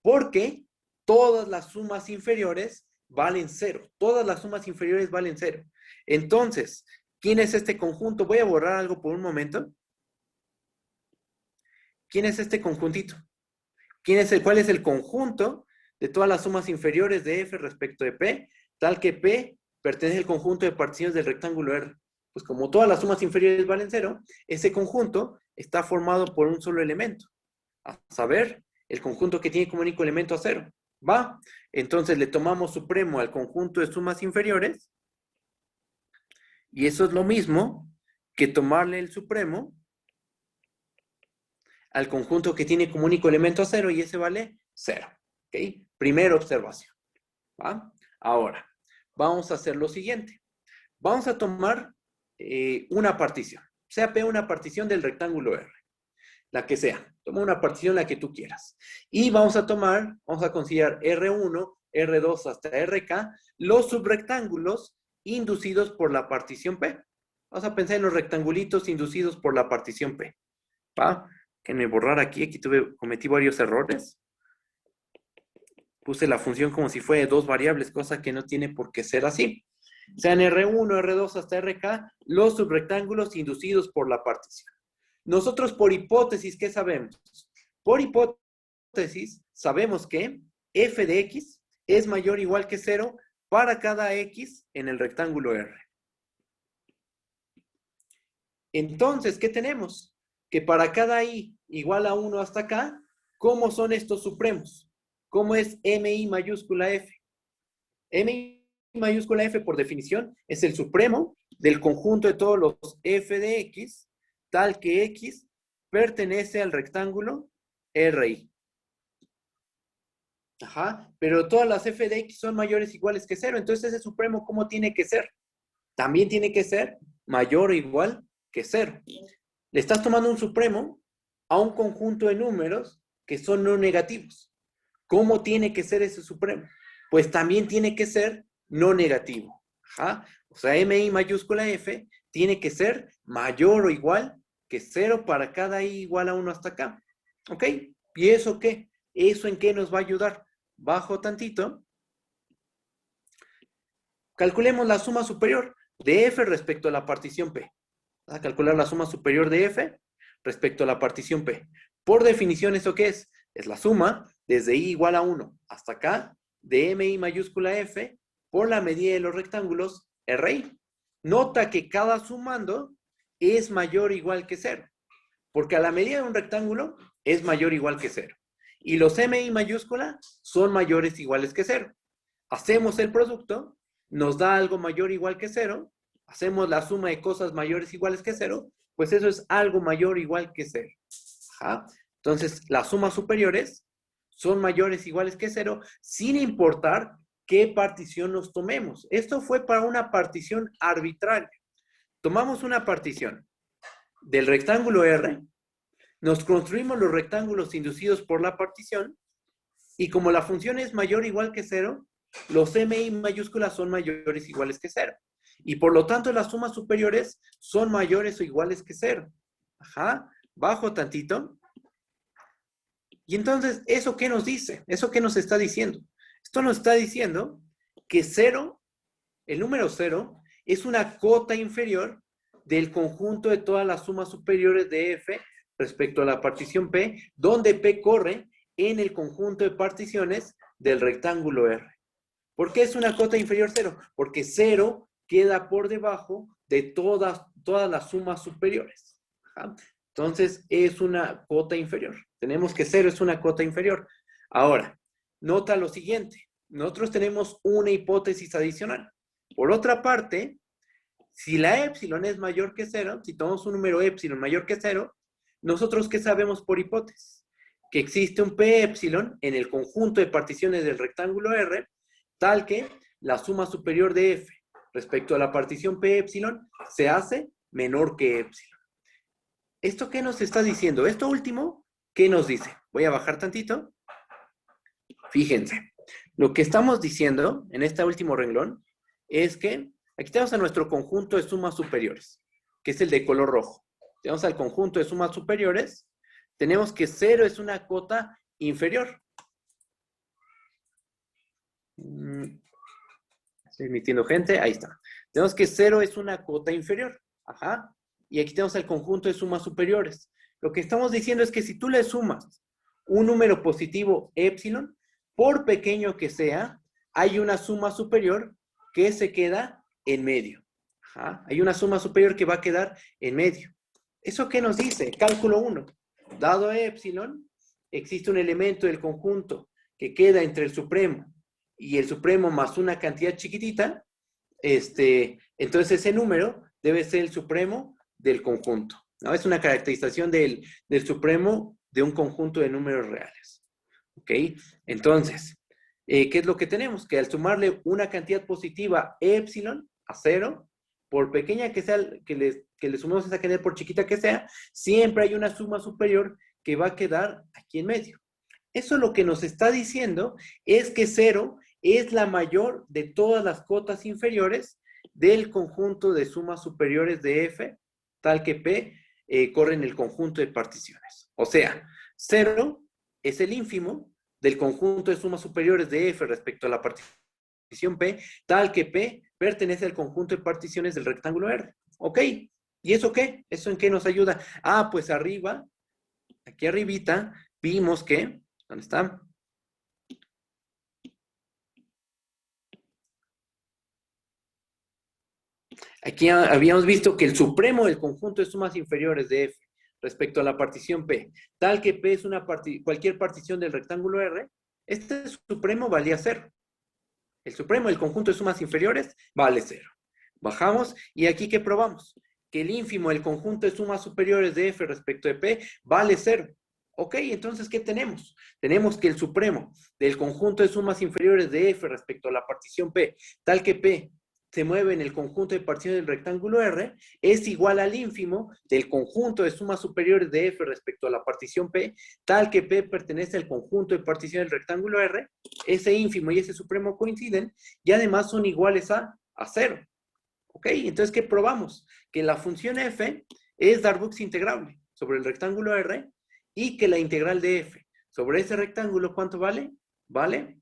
S1: Porque todas las sumas inferiores valen 0. Todas las sumas inferiores valen 0. Entonces, ¿quién es este conjunto? Voy a borrar algo por un momento. ¿Quién es este conjuntito? ¿Cuál es el conjunto de todas las sumas inferiores de F respecto de P, tal que P pertenece al conjunto de particiones del rectángulo R? Pues como todas las sumas inferiores valen 0, ese conjunto está formado por un solo elemento. A saber, el conjunto que tiene como único elemento a 0. ¿Va? Entonces le tomamos supremo al conjunto de sumas inferiores, y eso es lo mismo que tomarle el supremo al conjunto que tiene como único elemento a 0, y ese vale 0. ¿Ok? Primera observación. ¿Va? Ahora, vamos a hacer lo siguiente. Vamos a tomar una partición. Sea P una partición del rectángulo R. La que sea. Toma una partición la que tú quieras. Y vamos a considerar R1, R2 hasta RK, los subrectángulos inducidos por la partición P. Vamos a pensar en los rectangulitos inducidos por la partición P. ¿Va? Déjenme borrar aquí cometí varios errores. Puse la función como si fuera de dos variables, cosa que no tiene por qué ser así. Sean R1, R2 hasta RK, los subrectángulos inducidos por la partición. Nosotros por hipótesis, ¿qué sabemos? Por hipótesis, sabemos que f de x es mayor o igual que 0 para cada x en el rectángulo R. Entonces, ¿qué tenemos? Que para cada i igual a 1 hasta acá, ¿cómo son estos supremos? ¿Cómo es mi mayúscula f? Mi mayúscula f, por definición, es el supremo del conjunto de todos los f de x, tal que x pertenece al rectángulo RI. Ajá, pero todas las f de x son mayores o iguales que 0, entonces ese supremo, ¿cómo tiene que ser? También tiene que ser mayor o igual que 0. Le estás tomando un supremo a un conjunto de números que son no negativos. ¿Cómo tiene que ser ese supremo? Pues también tiene que ser no negativo. Ajá. O sea, mi mayúscula f tiene que ser mayor o igual que 0 para cada i igual a 1 hasta acá. ¿Ok? ¿Y eso qué? ¿Eso en qué nos va a ayudar? Bajo tantito. Calculemos la suma superior de f respecto a la partición P. Vamos a calcular la suma superior de f respecto a la partición P. Por definición, ¿eso qué es? Es la suma desde i igual a 1 hasta acá de mi mayúscula f por la medida de los rectángulos RI. Nota que cada sumando es mayor o igual que 0. Porque a la medida de un rectángulo es mayor o igual que 0. Y los mi mayúscula son mayores o iguales que 0. Hacemos el producto, nos da algo mayor o igual que 0. Hacemos la suma de cosas mayores o iguales que 0. Pues eso es algo mayor o igual que 0. Ajá. Entonces, las sumas superiores son mayores o iguales que 0, sin importar qué partición nos tomemos. Esto fue para una partición arbitraria. Tomamos una partición del rectángulo R, nos construimos los rectángulos inducidos por la partición, y como la función es mayor o igual que 0, los mi mayúsculas son mayores o iguales que 0. Y por lo tanto, las sumas superiores son mayores o iguales que 0. Ajá, bajo tantito. Y entonces, ¿eso qué nos dice? ¿Eso qué nos está diciendo? Esto nos está diciendo que 0 El número 0 es una cota inferior del conjunto de todas las sumas superiores de F respecto a la partición P, donde P corre en el conjunto de particiones del rectángulo R. ¿Por qué es una cota inferior 0? Porque 0 queda por debajo de todas las sumas superiores. ¿Ja? Entonces, es una cota inferior. Tenemos que 0 es una cota inferior. Ahora, nota lo siguiente. Nosotros tenemos una hipótesis adicional. Por otra parte, si la épsilon es mayor que 0, si tomamos un número épsilon mayor que 0, nosotros ¿qué sabemos por hipótesis? Que existe un P épsilon en el conjunto de particiones del rectángulo R, tal que la suma superior de F respecto a la partición P épsilon se hace menor que épsilon. ¿Esto qué nos está diciendo? Esto último, ¿qué nos dice? Voy a bajar tantito. Fíjense, lo que estamos diciendo en este último renglón es que aquí tenemos a nuestro conjunto de sumas superiores, que es el de color rojo. Tenemos al conjunto de sumas superiores, tenemos que 0 es una cota inferior. Estoy emitiendo gente, ahí está. Tenemos que 0 es una cota inferior. Ajá. Y aquí tenemos el conjunto de sumas superiores. Lo que estamos diciendo es que si tú le sumas un número positivo épsilon, por pequeño que sea, hay una suma superior que se queda en medio. Ajá. Hay una suma superior que va a quedar en medio. ¿Eso qué nos dice? Cálculo 1. Dado épsilon, existe un elemento del conjunto que queda entre el supremo y el supremo más una cantidad chiquitita, entonces ese número debe ser el supremo del conjunto, ¿no? Es una caracterización del supremo de un conjunto de números reales. ¿Ok? Entonces, ¿qué es lo que tenemos? Que al sumarle una cantidad positiva épsilon a 0, por pequeña que sea, que le sumemos esa cantidad por chiquita que sea, siempre hay una suma superior que va a quedar aquí en medio. Eso lo que nos está diciendo es que 0 es la mayor de todas las cotas inferiores del conjunto de sumas superiores de F, tal que P corre en el conjunto de particiones. O sea, 0 es el ínfimo del conjunto de sumas superiores de F respecto a la partición P, tal que P pertenece al conjunto de particiones del rectángulo R. ¿Ok? ¿Y eso qué? ¿Eso en qué nos ayuda? Ah, pues arriba, aquí arribita, vimos que, ¿dónde está? Aquí habíamos visto que el supremo del conjunto de sumas inferiores de F respecto a la partición P, tal que P es cualquier partición del rectángulo R, este supremo valía 0. El supremo del conjunto de sumas inferiores vale 0. Bajamos y aquí ¿qué probamos? Que el ínfimo del conjunto de sumas superiores de F respecto de P vale 0. Ok, entonces ¿qué tenemos? Tenemos que el supremo del conjunto de sumas inferiores de F respecto a la partición P, tal que P se mueve en el conjunto de particiones del rectángulo R, es igual al ínfimo del conjunto de sumas superiores de F respecto a la partición P, tal que P pertenece al conjunto de particiones del rectángulo R, ese ínfimo y ese supremo coinciden, y además son iguales a 0. ¿Ok? Entonces, ¿qué probamos? Que la función F es Darboux integrable sobre el rectángulo R, y que la integral de F sobre ese rectángulo, ¿cuánto vale? Vale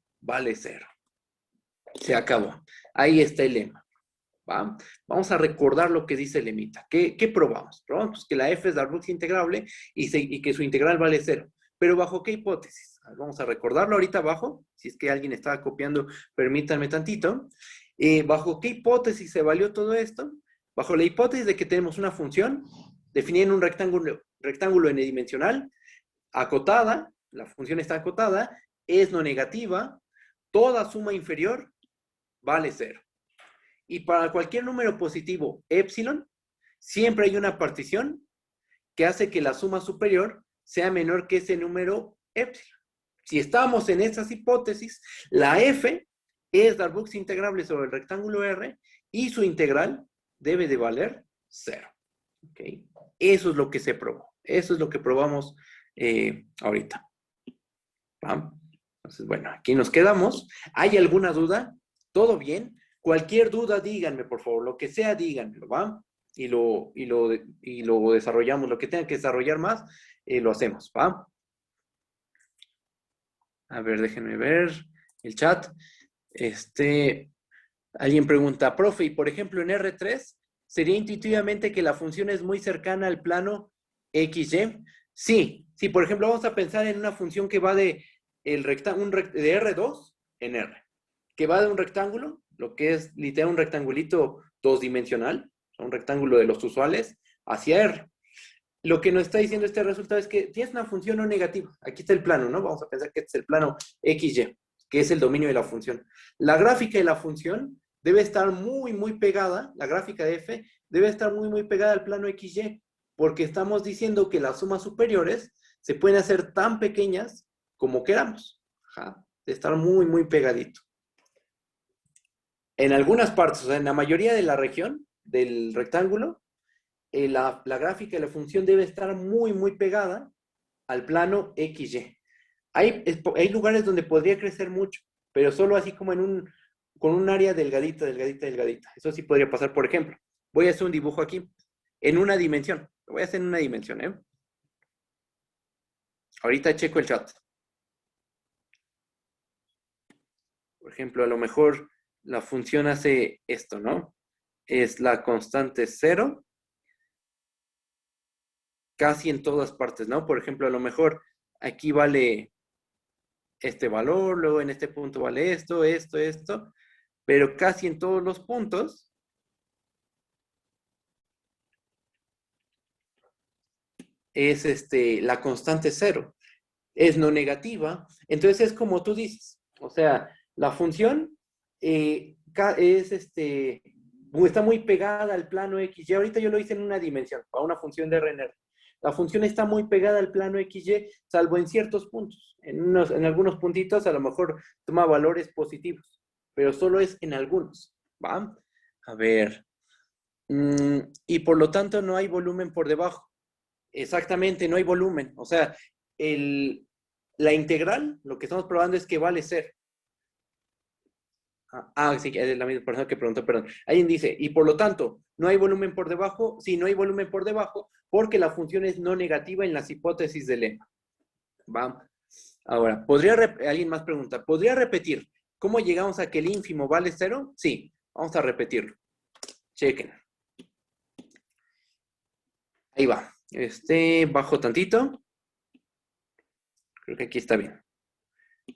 S1: 0. Se acabó. Ahí está el lema. ¿Va? Vamos a recordar lo que dice el lemita. ¿Qué probamos? Probamos pues, que la F es Darboux integrable y que su integral vale 0. ¿Pero bajo qué hipótesis? Vamos a recordarlo ahorita abajo. Si es que alguien estaba copiando, permítanme tantito. ¿Bajo qué hipótesis se valió todo esto? Bajo la hipótesis de que tenemos una función definida en un rectángulo n-dimensional, acotada, la función está acotada, es no negativa, toda suma inferior vale 0. Y para cualquier número positivo épsilon, siempre hay una partición que hace que la suma superior sea menor que ese número épsilon. Si estamos en esas hipótesis, la F es Darboux integrable sobre el rectángulo R y su integral debe de valer 0. ¿Okay? Eso es lo que se probó. Eso es lo que probamos ahorita. ¿Va? Entonces, bueno, aquí nos quedamos. ¿Hay alguna duda? ¿Todo bien? Cualquier duda, díganme, por favor. Lo que sea, díganmelo, ¿va? Y lo desarrollamos. Lo que tenga que desarrollar más, lo hacemos, ¿va? A ver, déjenme ver el chat. Alguien pregunta, profe, y por ejemplo en R3, ¿sería intuitivamente que la función es muy cercana al plano XY? Sí, sí, por ejemplo vamos a pensar en una función que va de, de R2 en R, que va de un rectángulo, lo que es literal un rectangulito dos dimensional, un rectángulo de los usuales, hacia R. Lo que nos está diciendo este resultado es que tienes una función no negativa. Aquí está el plano, ¿no? Vamos a pensar que este es el plano XY, que es el dominio de la función. La gráfica de la función debe estar muy, muy pegada, la gráfica de f debe estar muy, muy pegada al plano XY, porque estamos diciendo que las sumas superiores se pueden hacer tan pequeñas como queramos. Ajá, de estar muy, muy pegadito. En algunas partes, o sea, en la mayoría de la región del rectángulo, la gráfica de la función debe estar muy, muy pegada al plano XY. Hay lugares donde podría crecer mucho, pero solo así como con un área delgadita, delgadita, delgadita. Eso sí podría pasar, por ejemplo. Voy a hacer un dibujo aquí, en una dimensión. Lo voy a hacer en una dimensión, ¿eh? Ahorita checo el chat. Por ejemplo, a lo mejor la función hace esto, ¿no? Es la constante 0 casi en todas partes, ¿no? Por ejemplo, a lo mejor aquí vale este valor, luego en este punto vale esto, esto, pero casi en todos los puntos es la constante 0. Es no negativa, entonces es como tú dices, o sea, la función es está muy pegada al plano X. Y ahorita yo lo hice en una dimensión, para una función de RNR. La función está muy pegada al plano XY, salvo en ciertos puntos. En algunos puntitos a lo mejor toma valores positivos, pero solo es en algunos, ¿va? A ver. Y por lo tanto no hay volumen por debajo. Exactamente, no hay volumen. O sea, la integral, lo que estamos probando es que vale 0. Sí, es la misma persona que preguntó, perdón. Alguien dice, y por lo tanto, ¿no hay volumen por debajo? Sí, no hay volumen por debajo porque la función es no negativa en las hipótesis de lema. ¿Va? Ahora, alguien más pregunta, ¿podría repetir cómo llegamos a que el ínfimo vale 0? Sí, vamos a repetirlo. Chequen. Ahí va. Bajo tantito. Creo que aquí está bien.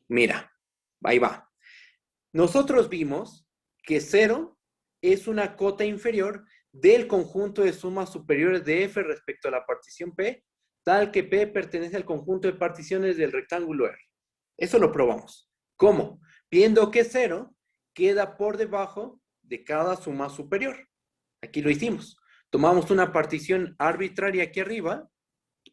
S1: Mira, ahí va. Nosotros vimos que 0 es una cota inferior del conjunto de sumas superiores de f respecto a la partición P, tal que P pertenece al conjunto de particiones del rectángulo R. Eso lo probamos. ¿Cómo? Viendo que 0 queda por debajo de cada suma superior. Aquí lo hicimos. Tomamos una partición arbitraria aquí arriba.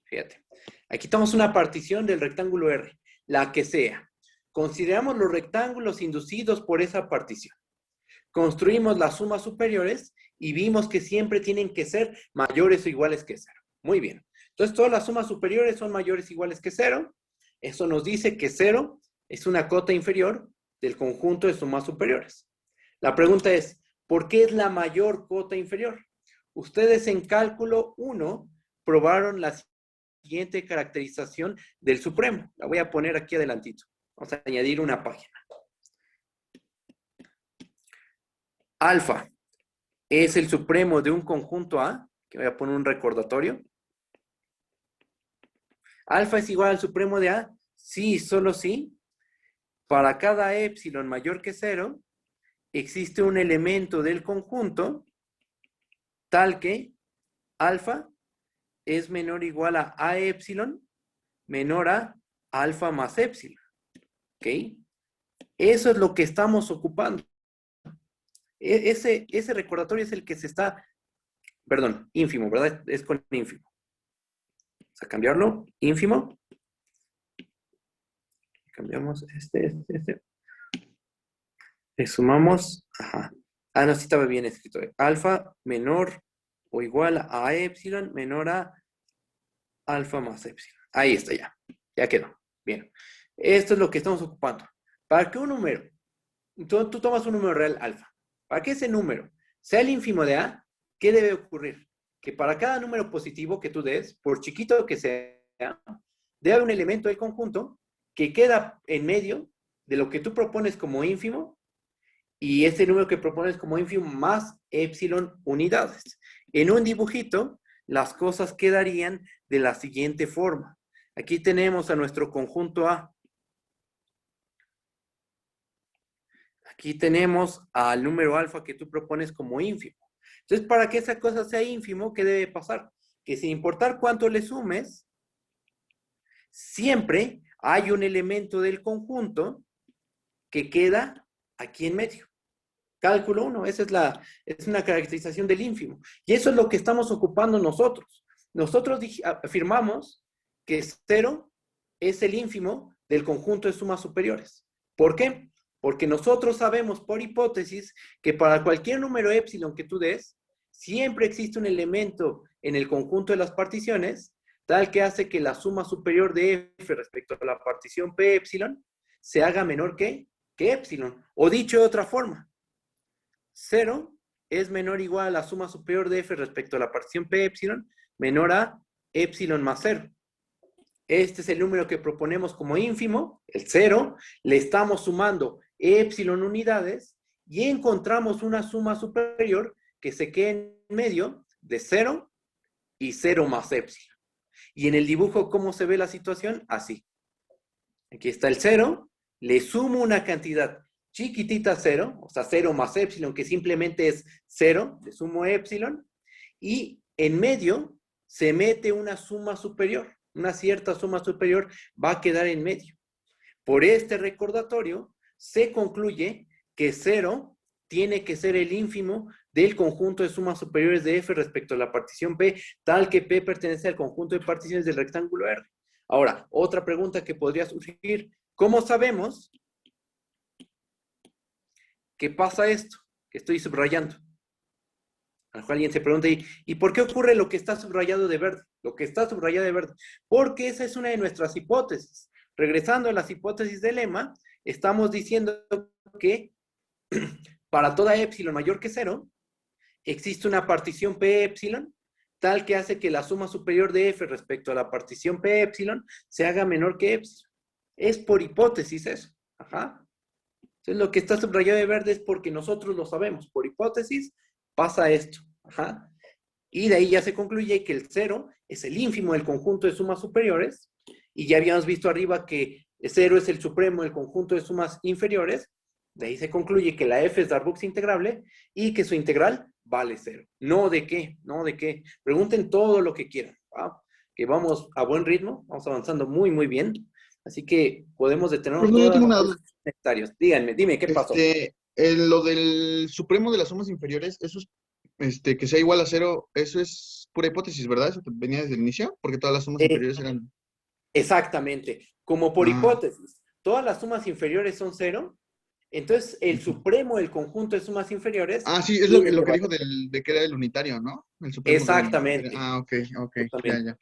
S1: Fíjate. Aquí tomamos una partición del rectángulo R, la que sea. Consideramos los rectángulos inducidos por esa partición. Construimos las sumas superiores y vimos que siempre tienen que ser mayores o iguales que 0. Muy bien. Entonces, todas las sumas superiores son mayores o iguales que 0. Eso nos dice que 0 es una cota inferior del conjunto de sumas superiores. La pregunta es, ¿por qué es la mayor cota inferior? Ustedes en cálculo 1 probaron la siguiente caracterización del supremo. La voy a poner aquí adelantito. Vamos a añadir una página. Alfa es el supremo de un conjunto A, que voy a poner un recordatorio. Alfa es igual al supremo de A, sí, solo sí. Para cada épsilon mayor que 0, existe un elemento del conjunto tal que alfa es menor o igual a épsilon menor a alfa más épsilon. ¿Ok? Eso es lo que estamos ocupando. Ese recordatorio es el que se está, perdón, ínfimo, ¿verdad? Es con ínfimo. Vamos a cambiarlo, ínfimo. Cambiamos este. Le sumamos, ajá. No, sí estaba bien escrito. Alfa menor o igual a épsilon menor a alfa más épsilon. Ahí está ya. Ya quedó. Bien. Esto es lo que estamos ocupando. Para que un número, tú tomas un número real alfa. Para que ese número sea el ínfimo de A, ¿qué debe ocurrir? Que para cada número positivo que tú des, por chiquito que sea, debe haber un elemento del conjunto que queda en medio de lo que tú propones como ínfimo y este número que propones como ínfimo más epsilon unidades. En un dibujito, las cosas quedarían de la siguiente forma. Aquí tenemos a nuestro conjunto A. Aquí tenemos al número alfa que tú propones como ínfimo. Entonces, para que esa cosa sea ínfimo, ¿qué debe pasar? Que sin importar cuánto le sumes, siempre hay un elemento del conjunto que queda aquí en medio. Cálculo 1, esa es una caracterización del ínfimo. Y eso es lo que estamos ocupando nosotros. Nosotros afirmamos que 0 es el ínfimo del conjunto de sumas superiores. ¿Por qué? Porque nosotros sabemos por hipótesis que para cualquier número epsilon que tú des, siempre existe un elemento en el conjunto de las particiones tal que hace que la suma superior de f respecto a la partición p epsilon se haga menor que epsilon. O dicho de otra forma, 0 es menor o igual a la suma superior de f respecto a la partición p epsilon menor a epsilon más 0. Este es el número que proponemos como ínfimo, el 0, le estamos sumando epsilon unidades y encontramos una suma superior que se queda en medio de 0 y 0 más epsilon. Y en el dibujo, ¿cómo se ve la situación? Así. Aquí está el 0, le sumo una cantidad chiquitita 0, o sea 0 más epsilon, que simplemente es 0, le sumo epsilon, y en medio se mete una suma superior. Una cierta suma superior va a quedar en medio. Por este recordatorio, se concluye que 0 tiene que ser el ínfimo del conjunto de sumas superiores de f respecto a la partición P, tal que P pertenece al conjunto de particiones del rectángulo R. Ahora, otra pregunta que podría surgir, ¿cómo sabemos que pasa esto que estoy subrayando? A lo mejor alguien se pregunta, ¿y por qué ocurre lo que está subrayado de verde? Lo que está subrayado de verde. Porque esa es una de nuestras hipótesis. Regresando a las hipótesis del lema, estamos diciendo que para toda epsilon mayor que 0, existe una partición P epsilon, tal que hace que la suma superior de f respecto a la partición P epsilon se haga menor que epsilon. Es por hipótesis eso. Ajá. Entonces lo que está subrayado de verde es porque nosotros lo sabemos. Por hipótesis pasa esto. Ajá. Y de ahí ya se concluye que el 0 es el ínfimo del conjunto de sumas superiores. Y ya habíamos visto arriba que 0 es el supremo del conjunto de sumas inferiores. De ahí se concluye que la f es Darboux integrable y que su integral vale 0. No de qué, no de qué. Pregunten todo lo que quieran. ¿Va? Que vamos a buen ritmo, vamos avanzando muy, muy bien. Así que podemos detenernos
S6: Profe, yo
S1: todas
S6: tengo una
S1: las
S6: duda.
S1: necesarias. Díganme, dime, ¿qué pasó?
S6: Lo del supremo de las sumas inferiores, eso es, que sea igual a 0, eso es pura hipótesis, ¿verdad? Eso venía desde el inicio, porque todas las sumas inferiores eran...
S1: Exactamente. Como por
S6: Ah,
S1: hipótesis, todas las sumas inferiores son 0, entonces el
S6: ujú.
S1: supremo del conjunto de sumas inferiores
S6: Sí, es
S1: tiene
S6: lo
S1: que
S6: que dijo
S1: valer.
S6: de que era el unitario, ¿no? El supremo del...
S1: Exactamente.
S6: Ok, ya,
S1: Justamente.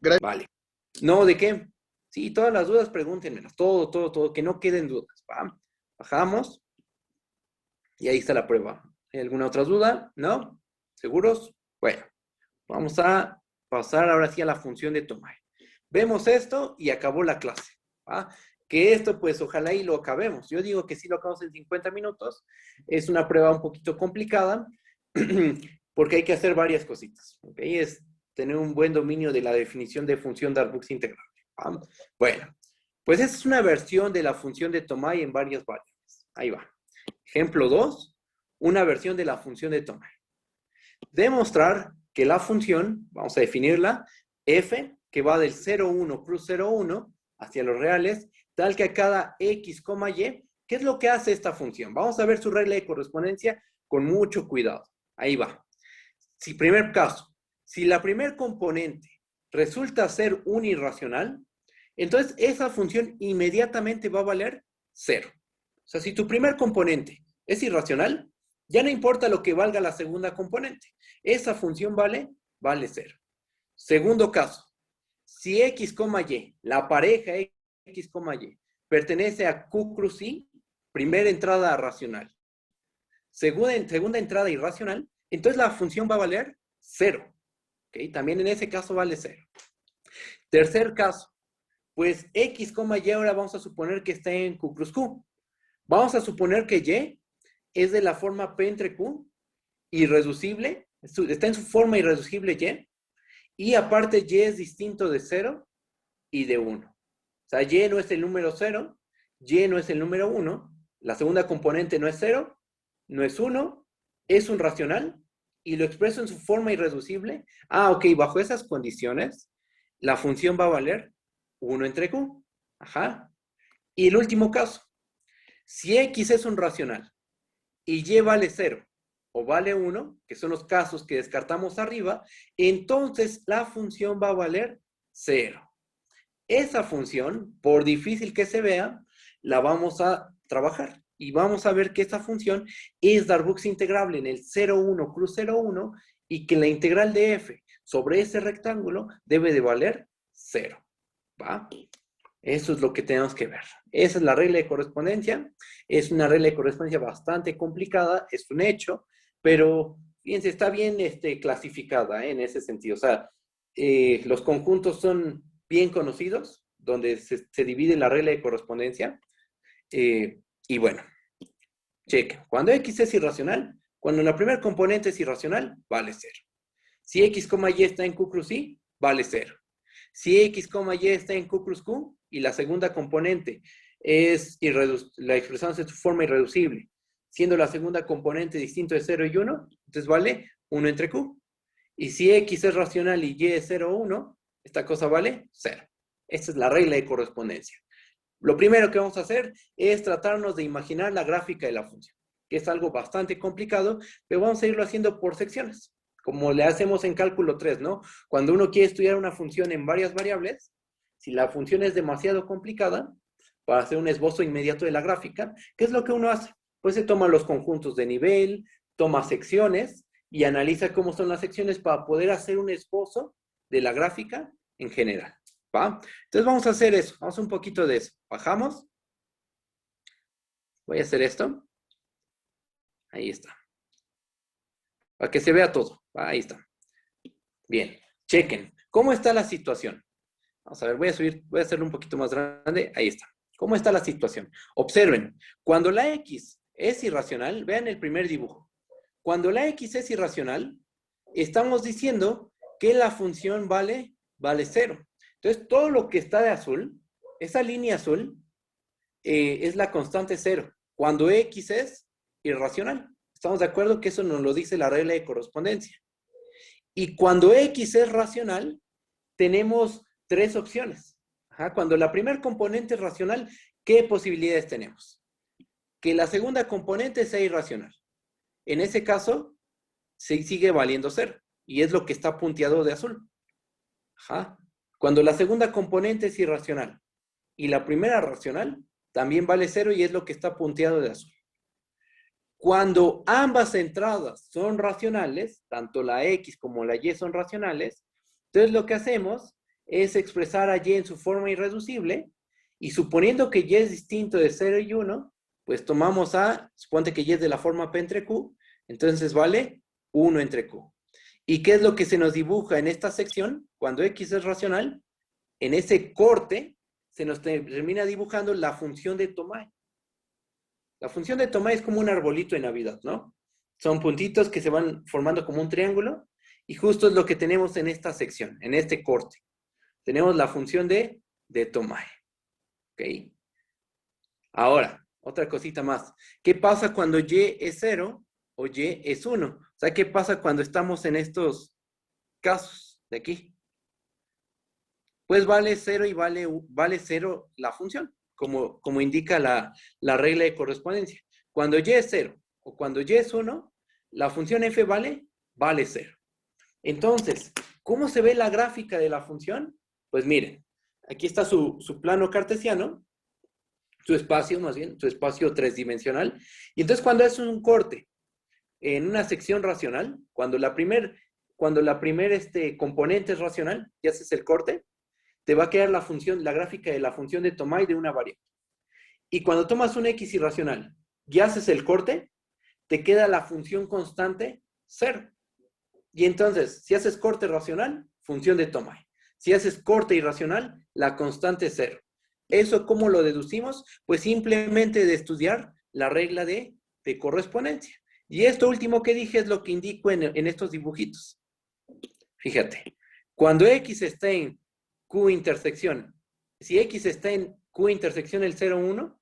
S6: ya.
S1: Vale. ¿No de qué? Sí, todas las dudas pregúntenmelas. Todo, todo, todo. Que no queden dudas. ¿Va? Bajamos. Y ahí está la prueba. ¿Hay alguna otra duda? ¿No? ¿Seguros? Bueno, vamos a pasar ahora sí a la función de Tomae. Vemos esto y acabó la clase. ¿Va? Que esto, pues, ojalá y lo acabemos. Yo digo que sí lo acabamos en 50 minutos. Es una prueba un poquito complicada porque hay que hacer varias cositas. ¿Ok? Es tener un buen dominio de la definición de función Darboux integral. ¿Va? Bueno, pues esa es una versión de la función de Tomae en varias variables. Ahí va. Ejemplo 2, una versión de la función de Tomae. Demostrar que la función, vamos a definirla, f, que va del 0,1 plus 0,1 hacia los reales, tal que a cada x, y, ¿qué es lo que hace esta función? Vamos a ver su regla de correspondencia con mucho cuidado. Ahí va. Primer caso, si la primer componente resulta ser un irracional, entonces esa función inmediatamente va a valer 0. O sea, si tu primer componente es irracional, ya no importa lo que valga la segunda componente. Esa función vale 0. Segundo caso, si x, y, la pareja x, y, pertenece a Q cruz I, primera entrada racional, segunda entrada irracional, entonces la función va a valer 0. ¿Okay? También en ese caso vale 0. Tercer caso, pues x, y ahora vamos a suponer que está en Q cruz Q. Vamos a suponer que Y es de la forma P entre Q, irreducible, está en su forma irreducible Y, y aparte Y es distinto de 0 y de 1. O sea, Y no es el número 0, Y no es el número 1, la segunda componente no es 0, no es 1, es un racional, y lo expreso en su forma irreducible. Ah, ok, bajo esas condiciones, la función va a valer 1 entre Q. Ajá. Y el último caso, si X es un racional y Y vale 0 o vale 1, que son los casos que descartamos arriba, entonces la función va a valer 0. Esa función, por difícil que se vea, la vamos a trabajar. Y vamos a ver que esta función es Darboux integrable en el 0,1 cruz 0,1 y que la integral de f sobre ese rectángulo debe de valer 0. ¿Va? Eso es lo que tenemos que ver. Esa es la regla de correspondencia. Es una regla de correspondencia bastante complicada, es un hecho, pero fíjense, está bien clasificada en ese sentido. O sea, los conjuntos son bien conocidos, donde se divide la regla de correspondencia. Y bueno, chequen. Cuando X es irracional, cuando la primera componente es irracional, vale 0. Si X, Y está en Q cruz I, vale 0. Si X, Y está en Q cruz Q y la segunda componente es la expresión de su forma irreducible, siendo la segunda componente distinto de 0 y 1, entonces vale 1 entre Q. Y si X es racional y Y es 0 o 1, esta cosa vale 0. Esta es la regla de correspondencia. Lo primero que vamos a hacer es tratarnos de imaginar la gráfica de la función, que es algo bastante complicado, pero vamos a irlo haciendo por secciones, como le hacemos en cálculo 3, ¿no? Cuando uno quiere estudiar una función en varias variables, si la función es demasiado complicada, para hacer un esbozo inmediato de la gráfica, ¿qué es lo que uno hace? Pues se toma los conjuntos de nivel, toma secciones y analiza cómo son las secciones para poder hacer un esbozo de la gráfica en general. ¿Va? Entonces vamos a hacer eso, vamos a un poquito de eso. Bajamos. Voy a hacer esto. Ahí está. Para que se vea todo. Ahí está. Bien, chequen. ¿Cómo está la situación? Vamos a ver, voy a hacerlo un poquito más grande. Ahí está. ¿Cómo está la situación? Observen, cuando la X es irracional, vean el primer dibujo. Cuando la X es irracional, estamos diciendo que la función vale 0. Entonces, todo lo que está de azul, esa línea azul, es la constante 0. Cuando X es irracional. ¿Estamos de acuerdo que eso nos lo dice la regla de correspondencia? Y cuando X es racional, tenemos 3 opciones. Ajá, cuando la primera componente es racional, ¿qué posibilidades tenemos? Que la segunda componente sea irracional. En ese caso, se sigue valiendo 0. Y es lo que está punteado de azul. Ajá. Cuando la segunda componente es irracional y la primera racional, también vale 0 y es lo que está punteado de azul. Cuando ambas entradas son racionales, tanto la X como la Y son racionales, entonces lo que hacemos es expresar a Y en su forma irreducible y suponiendo que Y es distinto de 0 y 1, pues tomamos suponte que Y es de la forma P entre Q, entonces vale 1 entre Q. ¿Y qué es lo que se nos dibuja en esta sección? Cuando X es racional, en ese corte se nos termina dibujando la función de Tomai. La función de Tomai es como un arbolito de Navidad, ¿no? Son puntitos que se van formando como un triángulo y justo es lo que tenemos en esta sección, en este corte. Tenemos la función de Tomai. ¿Ok? Ahora, otra cosita más. ¿Qué pasa cuando Y es 0 o Y es 1? O sea, ¿qué pasa cuando estamos en estos casos de aquí? Pues vale 0 y vale 0 la función, como indica la regla de correspondencia. Cuando Y es 0 o cuando Y es 1, la función f vale 0. Entonces, ¿cómo se ve la gráfica de la función? Pues miren, aquí está su plano cartesiano, su espacio más bien, su espacio tridimensional. Y entonces cuando es un corte en una sección racional, cuando la primer componente es racional y haces el corte, te va a quedar la gráfica de la función de Tomai de una variable. Y cuando tomas un X irracional y haces el corte, te queda la función constante 0. Y entonces, si haces corte racional, función de Tomai. Si haces corte irracional, la constante 0. ¿Eso cómo lo deducimos? Pues simplemente de estudiar la regla de correspondencia. Y esto último que dije es lo que indico en estos dibujitos. Fíjate, cuando X está en Q intersección, si X está en Q intersección el 0, 1,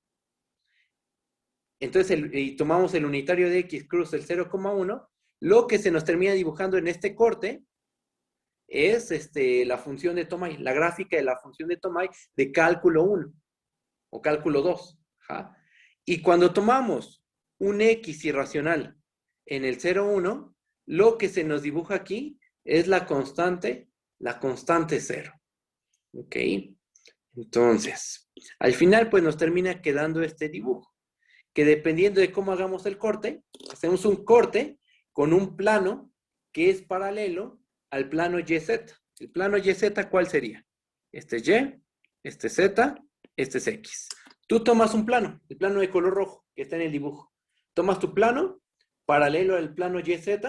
S1: entonces y tomamos el unitario de X cruza el 0,1, lo que se nos termina dibujando en este corte es la función de Tomei, la gráfica de la función de Tomei de cálculo 1 o cálculo 2. ¿Ja? Y cuando tomamos un X irracional en el 0, 1, lo que se nos dibuja aquí es la constante 0. ¿Ok? Entonces, al final pues nos termina quedando este dibujo, que dependiendo de cómo hagamos el corte, hacemos un corte con un plano que es paralelo al plano YZ. ¿El plano YZ cuál sería? Este es Y, este es Z, este es X. Tú tomas un plano, el plano de color rojo que está en el dibujo. Tomas tu plano, paralelo al plano YZ,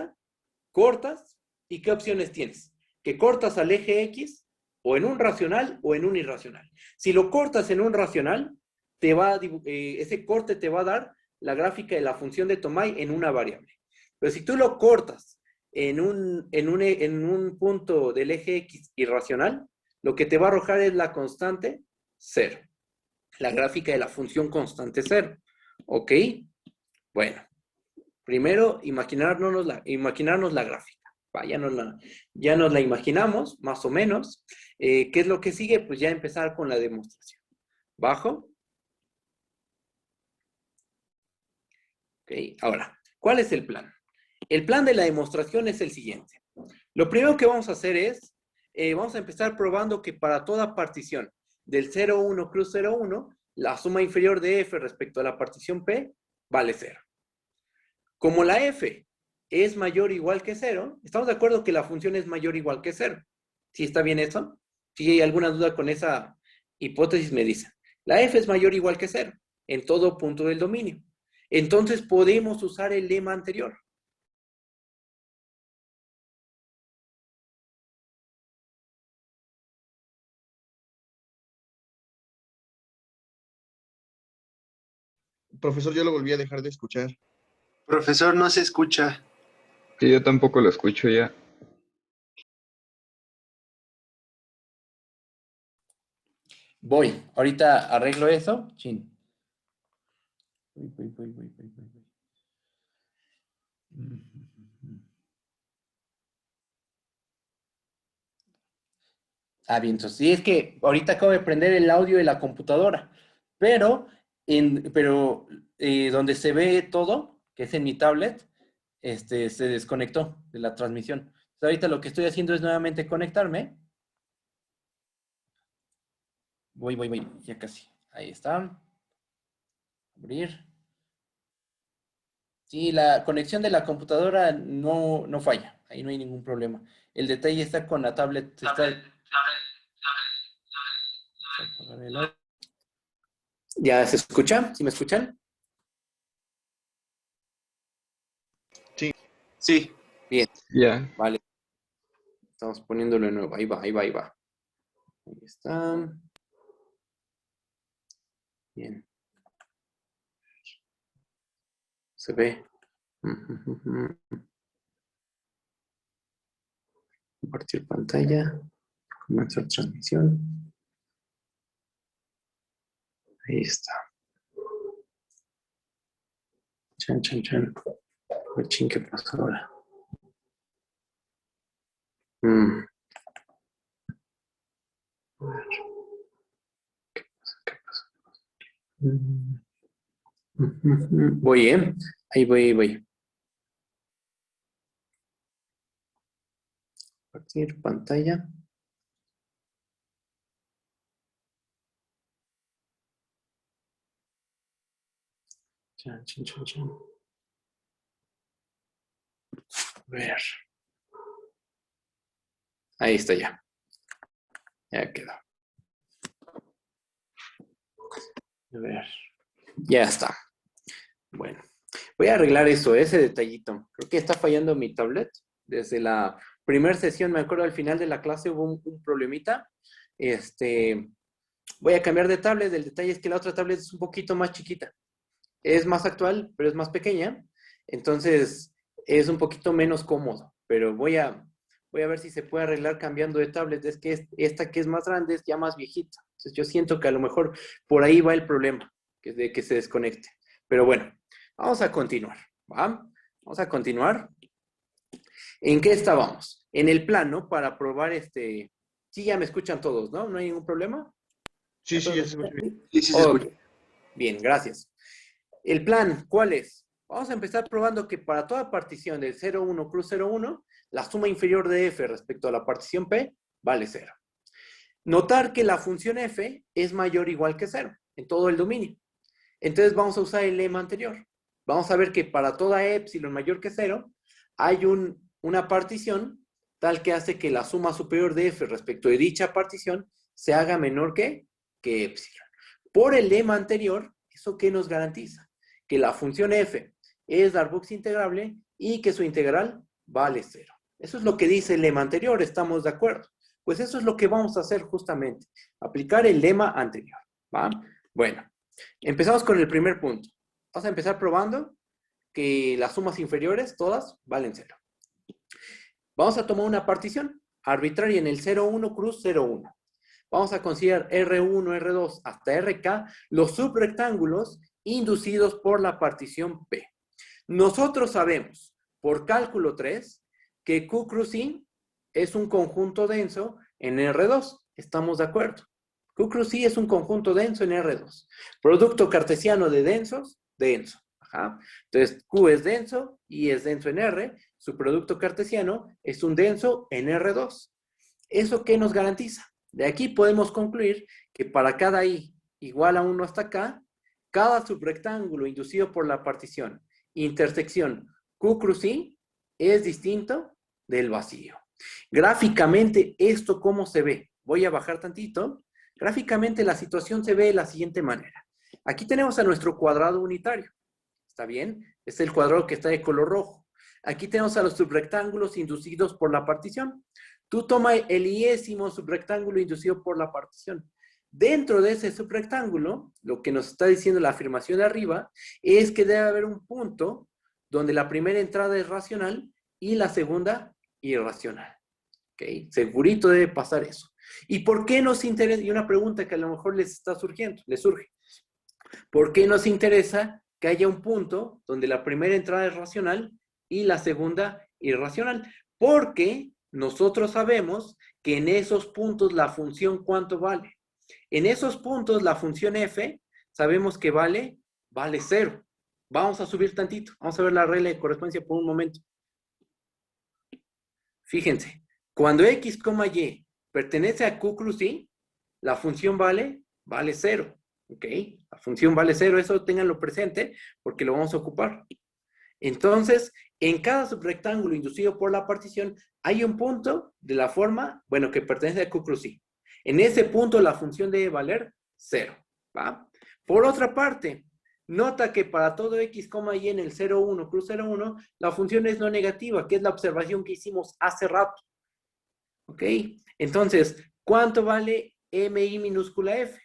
S1: cortas, ¿y qué opciones tienes? Que cortas al eje X o en un racional o en un irracional. Si lo cortas en un racional, ese corte te va a dar la gráfica de la función de Tomei en una variable. Pero si tú lo cortas en un punto del eje X irracional, lo que te va a arrojar es la constante 0. La gráfica de la función constante 0. ¿Ok? Bueno, primero imaginarnos la gráfica. Ya nos la imaginamos, más o menos. ¿Qué es lo que sigue? Pues ya empezar con la demostración. Bajo. Ok, ahora, ¿cuál es el plan? El plan de la demostración es el siguiente. Lo primero que vamos a hacer es, vamos a empezar probando que para toda partición del 0, 1 cruz 0, 1, la suma inferior de f respecto a la partición P vale 0. Como la f es mayor o igual que 0, ¿estamos de acuerdo que la función es mayor o igual que 0? ¿Sí está bien eso? Si hay alguna duda con esa hipótesis, me dicen. La f es mayor o igual que 0 en todo punto del dominio. Entonces podemos usar el lema anterior.
S6: Profesor, yo lo volví a dejar de escuchar.
S4: Profesor, no se escucha.
S3: Sí, yo tampoco lo escucho ya.
S1: Voy. Ahorita arreglo eso. Chin. Voy. Ah, bien, entonces, sí, es que ahorita acabo de prender el audio de la computadora, pero donde se ve todo, que es en mi tablet, se desconectó de la transmisión. Entonces, ahorita lo que estoy haciendo es nuevamente conectarme. Voy, ya casi. Ahí está. Abrir. Sí, la conexión de la computadora no falla, ahí no hay ningún problema. El detalle está con la tablet. ¿Ya se escucha? ¿Sí me escuchan?
S4: Sí.
S1: Bien,
S3: Ya.
S1: vale. Estamos poniéndolo de nuevo. Ahí va. Ahí está. Bien. Se ve. Compartir pantalla. Comenzar transmisión. Ahí está. Chan. Chin, ¿qué pasa ahora? A ver. ¿Qué pasa? Voy, ¿eh? Ahí voy. Compartir pantalla. Chan. A ver. Ahí está ya. Ya quedó. A ver. Ya está. Bueno. Voy a arreglar eso, ese detallito. Creo que está fallando mi tablet. Desde la primera sesión, me acuerdo al final de la clase hubo un problemita. Voy a cambiar de tablet. El detalle es que la otra tablet es un poquito más chiquita. es más actual, pero es más pequeña. Entonces, es un poquito menos cómodo. Pero voy a ver si se puede arreglar cambiando de tablet. Es que esta que es más grande es ya más viejita. Entonces, yo siento que a lo mejor por ahí va el problema, de que se desconecte. Pero bueno, vamos a continuar, ¿va? Vamos a continuar. ¿En qué estábamos? En el plano para probar Sí, ya me escuchan todos, ¿no? ¿No hay ningún problema?
S6: Sí, sí, ya se escucha bien.
S4: Sí, sí se
S1: Ok.
S4: escucha.
S1: Bien, gracias. El plan, ¿cuál es? Vamos a empezar probando que para toda partición del 0,1 cruz 0,1, la suma inferior de f respecto a la partición P vale 0. Notar que la función f es mayor o igual que 0 en todo el dominio. Entonces vamos a usar el lema anterior. Vamos a ver que para toda epsilon mayor que 0, hay una partición tal que hace que la suma superior de f respecto de dicha partición se haga menor que epsilon. Por el lema anterior, ¿eso qué nos garantiza? Que la función f es Darboux integrable y que su integral vale 0. Eso es lo que dice el lema anterior, ¿estamos de acuerdo? Pues eso es lo que vamos a hacer justamente, aplicar el lema anterior, ¿va? Bueno, empezamos con el primer punto. Vamos a empezar probando que las sumas inferiores, todas, valen 0. Vamos a tomar una partición arbitraria en el 0,1 cruz 0,1. Vamos a considerar R1, R2 hasta RK los subrectángulos inducidos por la partición P. Nosotros sabemos, por cálculo 3, que Q cruz I es un conjunto denso en R2. ¿Estamos de acuerdo? Q cruz I es un conjunto denso en R2. Producto cartesiano de densos, denso. Ajá. Entonces, Q es denso, I es denso en R. Su producto cartesiano es un denso en R2. ¿Eso qué nos garantiza? De aquí podemos concluir que para cada I igual a 1 hasta K, cada subrectángulo inducido por la partición intersección Q cruz I es distinto del vacío. Gráficamente, ¿esto cómo se ve? Voy a bajar tantito. Gráficamente la situación se ve de la siguiente manera. Aquí tenemos a nuestro cuadrado unitario. ¿Está bien? Es el cuadrado que está de color rojo. Aquí tenemos a los subrectángulos inducidos por la partición. Tú toma el iésimo subrectángulo inducido por la partición. Dentro de ese subrectángulo, lo que nos está diciendo la afirmación de arriba es que debe haber un punto donde la primera entrada es racional y la segunda irracional. ¿Ok? Segurito debe pasar eso. ¿Y por qué nos interesa? Y una pregunta que a lo mejor les está surgiendo, les surge. ¿Por qué nos interesa que haya un punto donde la primera entrada es racional y la segunda irracional? Porque nosotros sabemos que en esos puntos la función ¿cuánto vale? En esos puntos la función f sabemos que vale 0. Vamos a subir tantito. Vamos a ver la regla de correspondencia por un momento. Fíjense, cuando x, y pertenece a Q cruz I, la función vale 0. ¿Ok? La función vale 0, eso ténganlo presente porque lo vamos a ocupar. Entonces, en cada subrectángulo inducido por la partición hay un punto de la forma, bueno, que pertenece a Q cruz I. En ese punto la función debe valer 0. ¿Va? Por otra parte, nota que para todo x, y en el 0,1 cruz 0,1, la función es no negativa, que es la observación que hicimos hace rato. ¿Ok? Entonces, ¿cuánto vale mi minúscula f?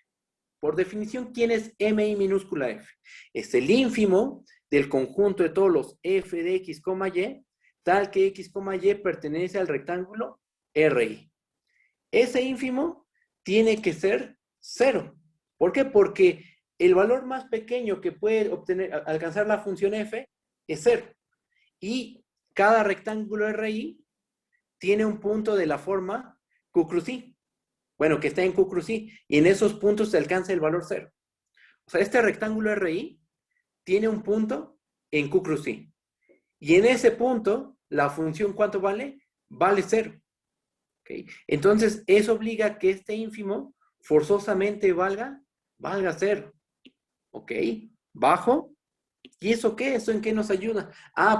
S1: Por definición, ¿quién es mi minúscula f? Es el ínfimo del conjunto de todos los f de x, y, tal que x, y pertenece al rectángulo RI. Ese ínfimo tiene que ser 0. ¿Por qué? Porque el valor más pequeño que puede alcanzar la función f es 0. Y cada rectángulo RI tiene un punto de la forma Q cruz I. Bueno, que está en Q cruz I. Y en esos puntos se alcanza el valor 0. O sea, este rectángulo RI tiene un punto en Q cruz I. Y en ese punto, la función ¿cuánto vale? Vale 0. ¿Okay? Entonces, eso obliga a que este ínfimo forzosamente valga 0. ¿Ok? Bajo. ¿Y eso qué? ¿Eso en qué nos ayuda?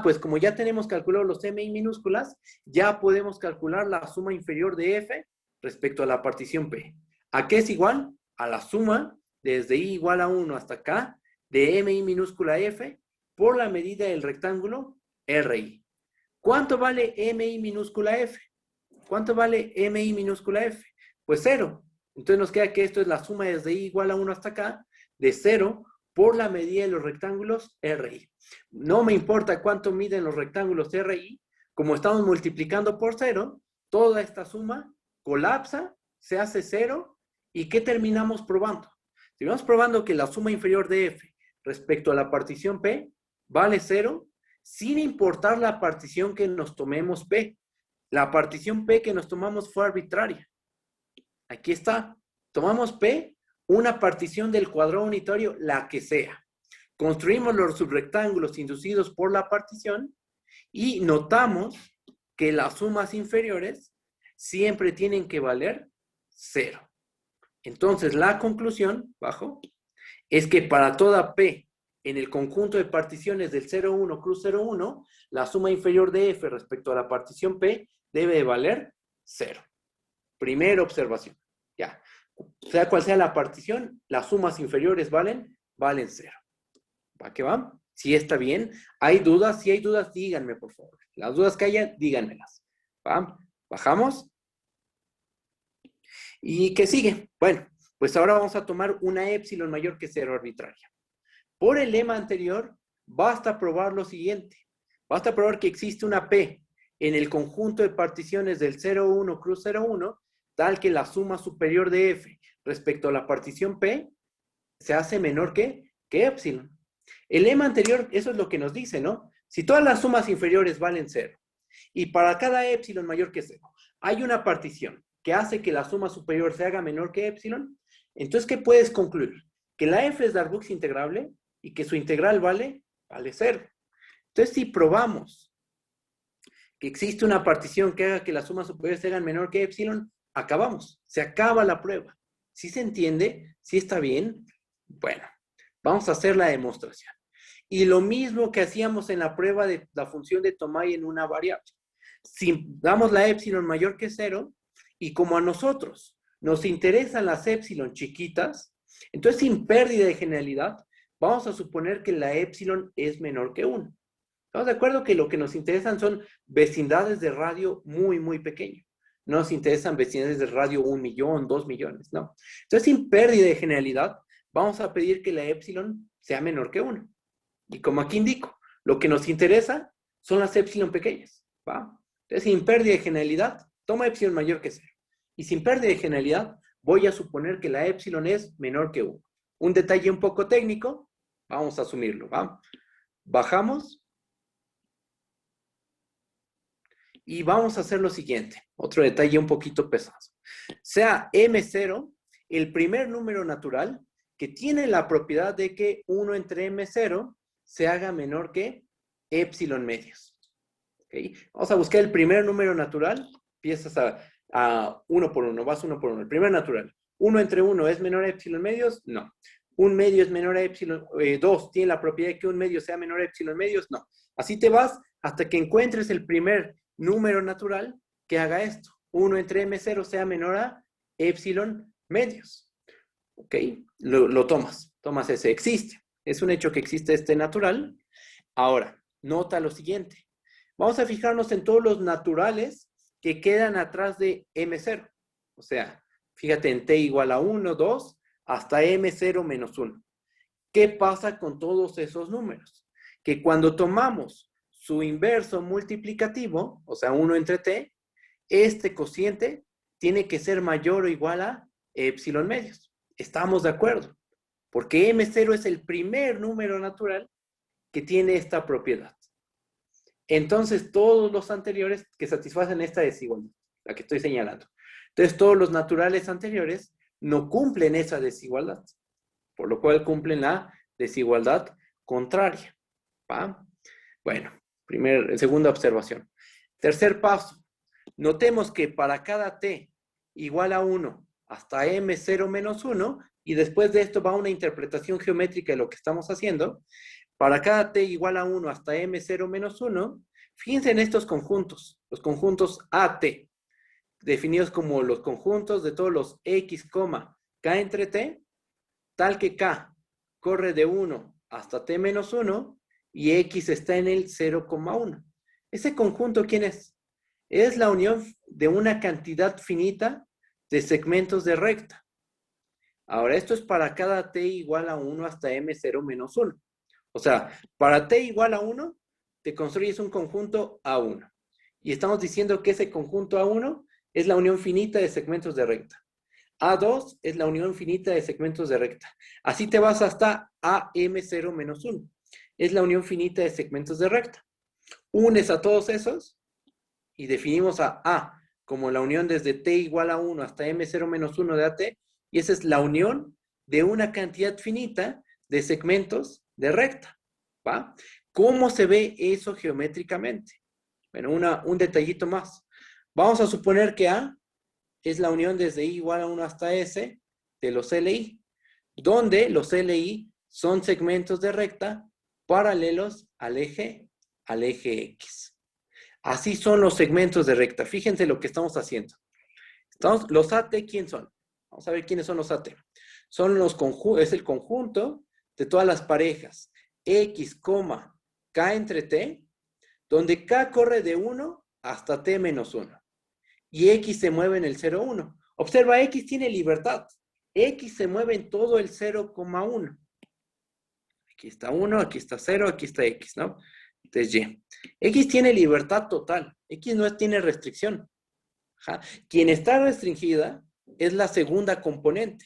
S1: Pues como ya tenemos calculado los mi minúsculas, ya podemos calcular la suma inferior de f respecto a la partición P. ¿A qué es igual? A la suma desde i igual a 1 hasta acá de mi minúscula f por la medida del rectángulo RI. ¿Cuánto vale mi minúscula f? ¿Cuánto vale mi minúscula f? Pues 0. Entonces nos queda que esto es la suma desde i igual a 1 hasta acá de 0 por la medida de los rectángulos RI. No me importa cuánto miden los rectángulos RI, como estamos multiplicando por 0, toda esta suma colapsa, se hace 0, ¿y qué terminamos probando? Terminamos probando que la suma inferior de F respecto a la partición P vale 0, sin importar la partición que nos tomemos P. La partición P que nos tomamos fue arbitraria. Aquí está. Tomamos P, una partición del cuadrado unitario, la que sea. Construimos los subrectángulos inducidos por la partición y notamos que las sumas inferiores siempre tienen que valer 0. Entonces, la conclusión, bajo, es que para toda P en el conjunto de particiones del 0,1 cruz 0,1, la suma inferior de F respecto a la partición P debe de valer 0. Primera observación. Ya. Sea cual sea la partición, las sumas inferiores valen 0. ¿Va que va? Si está bien. ¿Hay dudas? Si hay dudas, díganme, por favor. Las dudas que haya, díganmelas. ¿Va? Bajamos. ¿Y qué sigue? Bueno, pues ahora vamos a tomar una épsilon mayor que 0 arbitraria. Por el lema anterior, basta probar lo siguiente. Basta probar que existe una P en el conjunto de particiones del 0,1 cruz 0,1, tal que la suma superior de F respecto a la partición P se hace menor que épsilon. El lema anterior, eso es lo que nos dice, ¿no? Si todas las sumas inferiores valen 0 y para cada épsilon mayor que 0 hay una partición que hace que la suma superior se haga menor que épsilon, entonces, ¿qué puedes concluir? Que la F es Darboux integrable y que su integral vale 0. Entonces, si probamos que existe una partición que haga que las sumas superiores se hagan menor que épsilon, acabamos. Se acaba la prueba. ¿Sí se entiende? ¿Sí está bien? Bueno, vamos a hacer la demostración. Y lo mismo que hacíamos en la prueba de la función de Tomai en una variable. Si damos la épsilon mayor que 0, y como a nosotros nos interesan las épsilon chiquitas, entonces sin pérdida de generalidad, vamos a suponer que la épsilon es menor que 1. ¿Estamos de acuerdo que lo que nos interesan son vecindades de radio muy, muy pequeño? No nos interesan vecindades de radio 1 millón, 2 millones, no. Entonces, sin pérdida de generalidad, vamos a pedir que la épsilon sea menor que 1. Y como aquí indico, lo que nos interesa son las épsilon pequeñas, ¿va? Entonces, sin pérdida de generalidad, toma épsilon mayor que 0. Y sin pérdida de generalidad, voy a suponer que la épsilon es menor que 1. Un detalle un poco técnico, vamos a asumirlo, ¿va? Bajamos. Y vamos a hacer lo siguiente. Otro detalle un poquito pesado. Sea M0 el primer número natural que tiene la propiedad de que 1 entre M0 se haga menor que épsilon medios. ¿Okay? Vamos a buscar el primer número natural. Empiezas a 1 por 1, vas 1 por 1. El primer natural. 1 entre 1 es menor a épsilon medios, no. Un medio es menor a épsilon, 2 tiene la propiedad de que un medio sea menor a épsilon medios, no. Así te vas hasta que encuentres el primer número natural que haga esto. 1 entre M0 sea menor a épsilon medios. ¿Ok? Lo tomas. Tomas ese. Existe. Es un hecho que existe este natural. Ahora, nota lo siguiente. Vamos a fijarnos en todos los naturales que quedan atrás de M0. O sea, fíjate en T igual a 1, 2, hasta M0 menos 1. ¿Qué pasa con todos esos números? Que cuando tomamos su inverso multiplicativo, o sea, 1 entre T, este cociente tiene que ser mayor o igual a épsilon medios. ¿Estamos de acuerdo? Porque M0 es el primer número natural que tiene esta propiedad. Entonces, todos los anteriores que satisfacen esta desigualdad, la que estoy señalando. Entonces, todos los naturales anteriores no cumplen esa desigualdad, por lo cual cumplen la desigualdad contraria. ¿Va? Bueno, segunda observación. Tercer paso. Notemos que para cada t igual a 1 hasta m0 menos 1, y después de esto va una interpretación geométrica de lo que estamos haciendo, para cada t igual a 1 hasta m0 menos 1, fíjense en estos conjuntos, los conjuntos AT, definidos como los conjuntos de todos los x, k entre t, tal que k corre de 1 hasta t menos 1 y x está en el 0,1. ¿Ese conjunto quién es? Es la unión de una cantidad finita de segmentos de recta. Ahora, esto es para cada t igual a 1 hasta m0 menos 1. O sea, para t igual a 1, te construyes un conjunto A1. Y estamos diciendo que ese conjunto A1 es la unión finita de segmentos de recta. A2 es la unión finita de segmentos de recta. Así te vas hasta AM0 menos 1. Es la unión finita de segmentos de recta. Unes a todos esos y definimos a A como la unión desde t igual a 1 hasta M0 menos 1 de AT. Y esa es la unión de una cantidad finita de segmentos de recta. ¿Va? ¿Cómo se ve eso geométricamente? Bueno, un detallito más. Vamos a suponer que A es la unión desde I igual a 1 hasta S de los LI, donde los LI son segmentos de recta paralelos al eje X. Así son los segmentos de recta. Fíjense lo que estamos haciendo. Los AT, ¿quién son? Vamos a ver quiénes son los AT. Es el conjunto de todas las parejas X, K entre T, donde K corre de 1 hasta T menos 1. Y X se mueve en el 0, 1. Observa, X tiene libertad. X se mueve en todo el 0,1. Aquí está 1, aquí está 0, aquí está X, ¿no? Entonces, Y. X tiene libertad total. X no tiene restricción. Ajá. Quien está restringida es la segunda componente.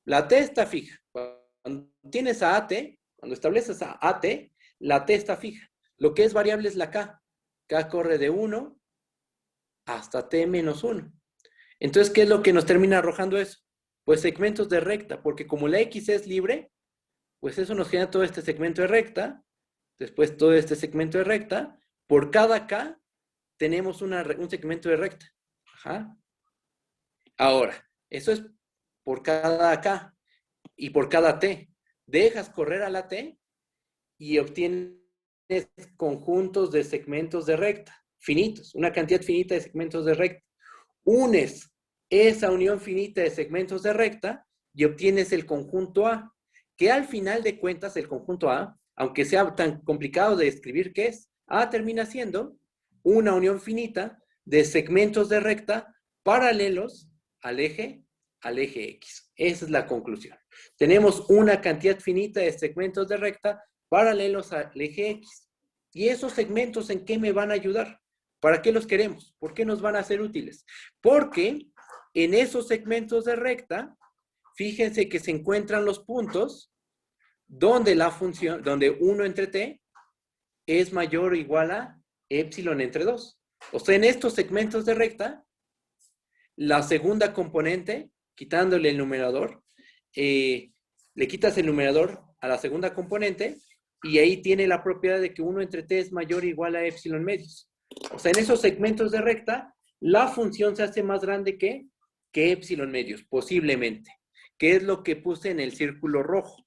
S1: La T está fija. Cuando tienes a AT, cuando estableces a AT, la T está fija. Lo que es variable es la K. K corre de 1 hasta T menos 1. Entonces, ¿qué es lo que nos termina arrojando eso? Pues segmentos de recta, porque como la X es libre, pues eso nos genera todo este segmento de recta, después todo este segmento de recta. Por cada K tenemos un segmento de recta. Ajá. Ahora, eso es por cada K y por cada T. Dejas correr a la T y obtienes conjuntos de segmentos de recta, finitos, una cantidad finita de segmentos de recta. Unes esa unión finita de segmentos de recta y obtienes el conjunto A, que al final de cuentas el conjunto A, aunque sea tan complicado de escribir que es, A termina siendo una unión finita de segmentos de recta paralelos al eje X. Esa es la conclusión. Tenemos una cantidad finita de segmentos de recta paralelos al eje X. ¿Y esos segmentos en qué me van a ayudar? ¿Para qué los queremos? ¿Por qué nos van a ser útiles? Porque en esos segmentos de recta, fíjense que se encuentran los puntos donde la función, donde 1 entre t es mayor o igual a epsilon entre 2. O sea, en estos segmentos de recta, la segunda componente, quitándole el numerador, le quitas el numerador a la segunda componente y ahí tiene la propiedad de que 1 entre t es mayor o igual a epsilon medios. O sea, en esos segmentos de recta, la función se hace más grande que epsilon medios, posiblemente, que es lo que puse en el círculo rojo.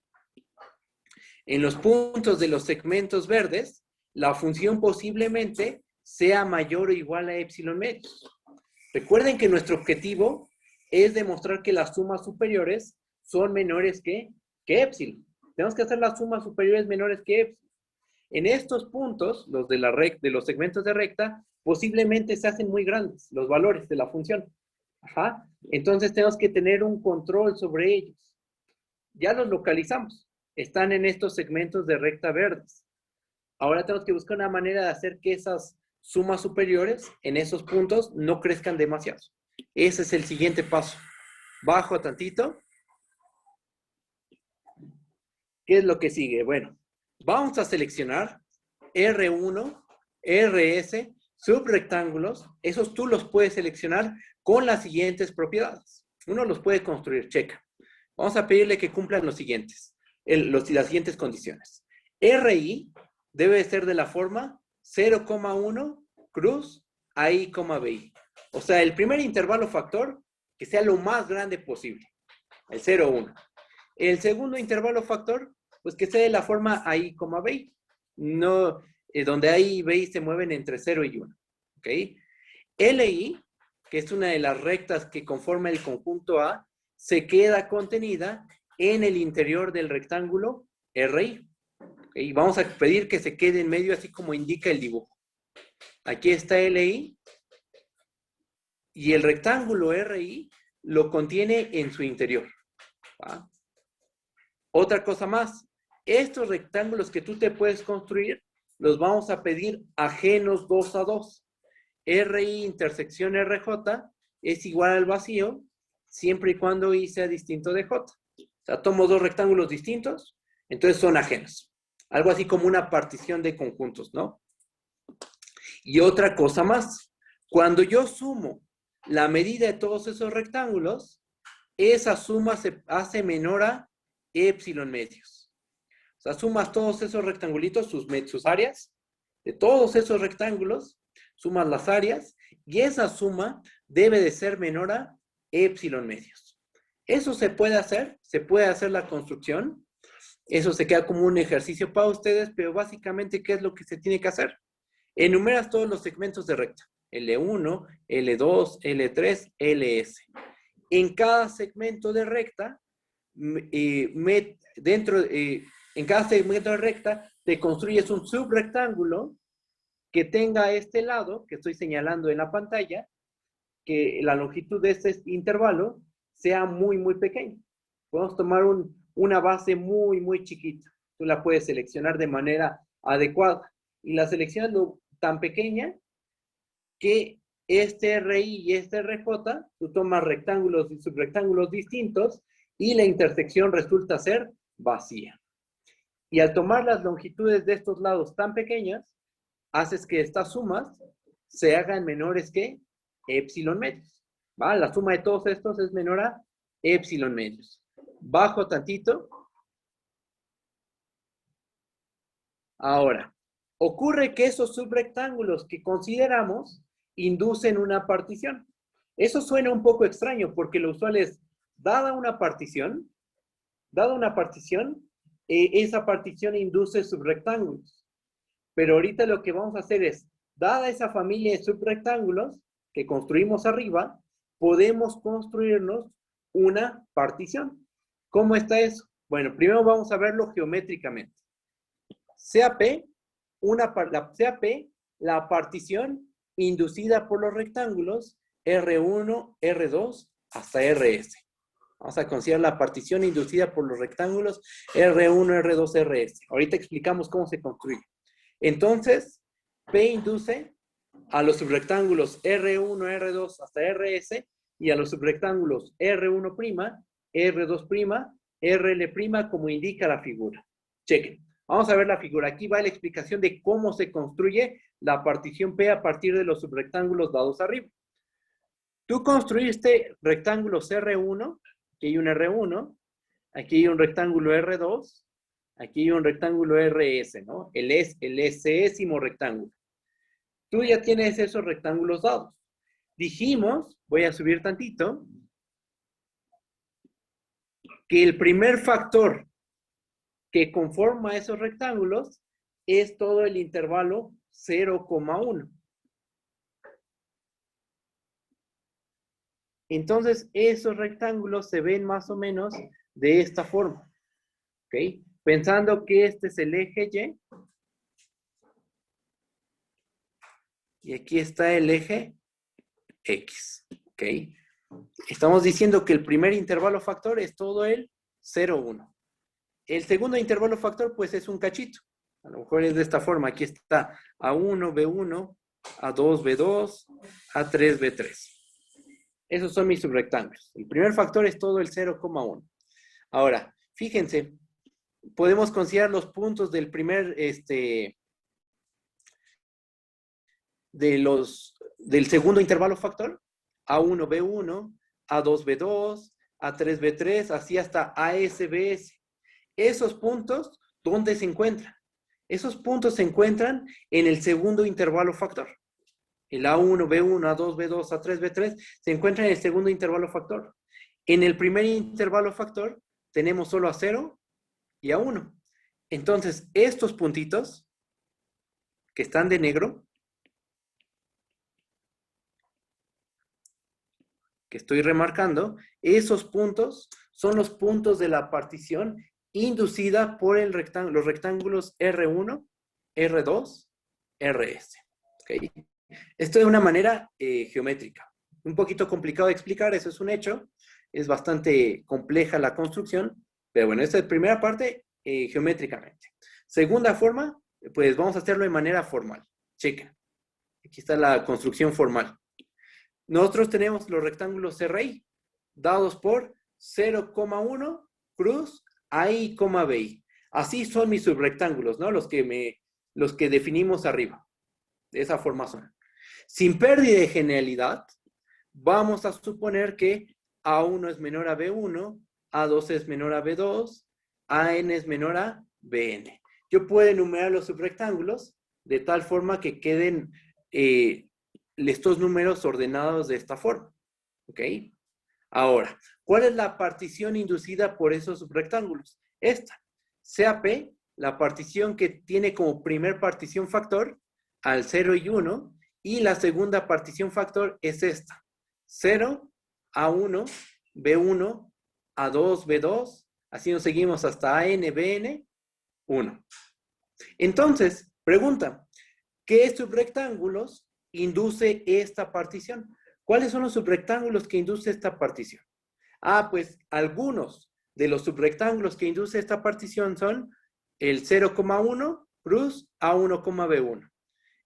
S1: En los puntos de los segmentos verdes, la función posiblemente sea mayor o igual a epsilon medios. Recuerden que nuestro objetivo es demostrar que las sumas superiores son menores que epsilon. Tenemos que hacer las sumas superiores menores que epsilon. En estos puntos, los de los segmentos de recta, posiblemente se hacen muy grandes los valores de la función. Ajá. Entonces tenemos que tener un control sobre ellos. Ya los localizamos. Están en estos segmentos de recta verdes. Ahora tenemos que buscar una manera de hacer que esas sumas superiores en esos puntos no crezcan demasiado. Ese es el siguiente paso. Bajo tantito. ¿Qué es lo que sigue? Bueno, vamos a seleccionar R1, RS, subrectángulos. Esos tú los puedes seleccionar con las siguientes propiedades. Uno los puede construir, checa. Vamos a pedirle que cumplan los siguientes, las siguientes condiciones. RI debe ser de la forma 0,1 cruz AI, BI. O sea, el primer intervalo factor que sea lo más grande posible, el 0,1. El segundo intervalo factor, pues que sea de la forma AI, BI. No, donde AI y BI se mueven entre 0 y 1. ¿Ok? LI, que es una de las rectas que conforma el conjunto A, se queda contenida en el interior del rectángulo RI. ¿Okay? Vamos a pedir que se quede en medio así como indica el dibujo. Aquí está LI y el rectángulo RI lo contiene en su interior. ¿va? Otra cosa más, estos rectángulos que tú te puedes construir, los vamos a pedir ajenos 2 a 2. RI intersección RJ es igual al vacío, siempre y cuando I sea distinto de J. O sea, tomo dos rectángulos distintos, entonces son ajenos. Algo así como una partición de conjuntos, ¿no? Y otra cosa más, cuando yo sumo la medida de todos esos rectángulos, esa suma se hace menor a epsilon medios. O sea, sumas todos esos rectangulitos, sus áreas, de todos esos rectángulos, sumas las áreas, y esa suma debe de ser menor a epsilon medios. Eso se puede hacer la construcción. Eso se queda como un ejercicio para ustedes, pero básicamente, ¿qué es lo que se tiene que hacer? Enumeras todos los segmentos de recta. L1, L2, L3, LS. En cada segmento de recta, en cada segmento de recta, te construyes un subrectángulo que tenga este lado, que estoy señalando en la pantalla, que la longitud de este intervalo sea muy, muy pequeña. Podemos tomar una base muy, muy chiquita. Tú la puedes seleccionar de manera adecuada. Y la seleccionas tan pequeña que este RI y este RJ, tú tomas rectángulos y subrectángulos distintos y la intersección resulta ser vacía. Y al tomar las longitudes de estos lados tan pequeñas, haces que estas sumas se hagan menores que epsilon medios. ¿Va? La suma de todos estos es menor a epsilon medios. Bajo tantito. Ahora, ocurre que esos subrectángulos que consideramos inducen una partición. Eso suena un poco extraño porque lo usual es, dada una partición, esa partición induce subrectángulos. Pero ahorita lo que vamos a hacer es, dada esa familia de subrectángulos que construimos arriba, podemos construirnos una partición. ¿Cómo está eso? Bueno, primero vamos a verlo geométricamente. CAP, la partición inducida por los rectángulos R1, R2 hasta RS. Vamos a considerar la partición inducida por los rectángulos R1, R2, RS. Ahorita explicamos cómo se construye. Entonces, P induce a los subrectángulos R1, R2 hasta RS y a los subrectángulos R1', R2', RL', como indica la figura. Chequen. Vamos a ver la figura. Aquí va la explicación de cómo se construye la partición P a partir de los subrectángulos dados arriba. Tú construiste rectángulos R1, aquí hay un R1, aquí hay un rectángulo R2, aquí hay un rectángulo RS, ¿no? El esésimo rectángulo. Tú ya tienes esos rectángulos dados. Dijimos, voy a subir tantito, que el primer factor que conforma esos rectángulos es todo el intervalo 0,1. Entonces, esos rectángulos se ven más o menos de esta forma. ¿Ok? Pensando que este es el eje Y. Y aquí está el eje X. ¿Ok? Estamos diciendo que el primer intervalo factor es todo el 0,1. El segundo intervalo factor, pues, es un cachito. A lo mejor es de esta forma. Aquí está A1, B1, A2, B2, A3, B3. Esos son mis subrectángulos. El primer factor es todo el 0,1. Ahora, fíjense, podemos considerar los puntos del primer, del segundo intervalo factor. A1, B1, A2, B2, A3, B3, así hasta ASBS. Esos puntos, ¿dónde se encuentran? Esos puntos se encuentran en el segundo intervalo factor. El A1, B1, A2, B2, A3, B3 se encuentran en el segundo intervalo factor. En el primer intervalo factor tenemos solo A0 y A1. Entonces, estos puntitos que están de negro, que estoy remarcando, esos puntos son los puntos de la partición inducida por los rectángulos R1, R2, RS. ¿Okay? Esto de una manera geométrica. Un poquito complicado de explicar, eso es un hecho, Es bastante compleja la construcción, pero bueno, esta es la primera parte geométricamente. Segunda forma, pues vamos a hacerlo de manera formal. Checa. Aquí está la construcción formal. Nosotros tenemos los rectángulos RI dados por 0,1 cruz AI, BI. Así son mis subrectángulos, ¿no? Los que definimos arriba. De esa forma son. Sin pérdida de genialidad, vamos a suponer que A1 es menor a B1, A2 es menor a B2, AN es menor a BN. Yo puedo enumerar los subrectángulos de tal forma que queden estos números ordenados de esta forma. ¿Ok? Ahora, ¿cuál es la partición inducida por esos subrectángulos? Esta. CAP, la partición que tiene como primer partición factor al 0 y 1, y la segunda partición factor es esta. 0, A1, B1, A2, B2, así nos seguimos hasta AN, BN, 1. Entonces, pregunta, ¿qué subrectángulos induce esta partición? ¿Cuáles son los subrectángulos que induce esta partición? Ah, pues algunos de los subrectángulos que induce esta partición son el 0,1 cruz A1, B1,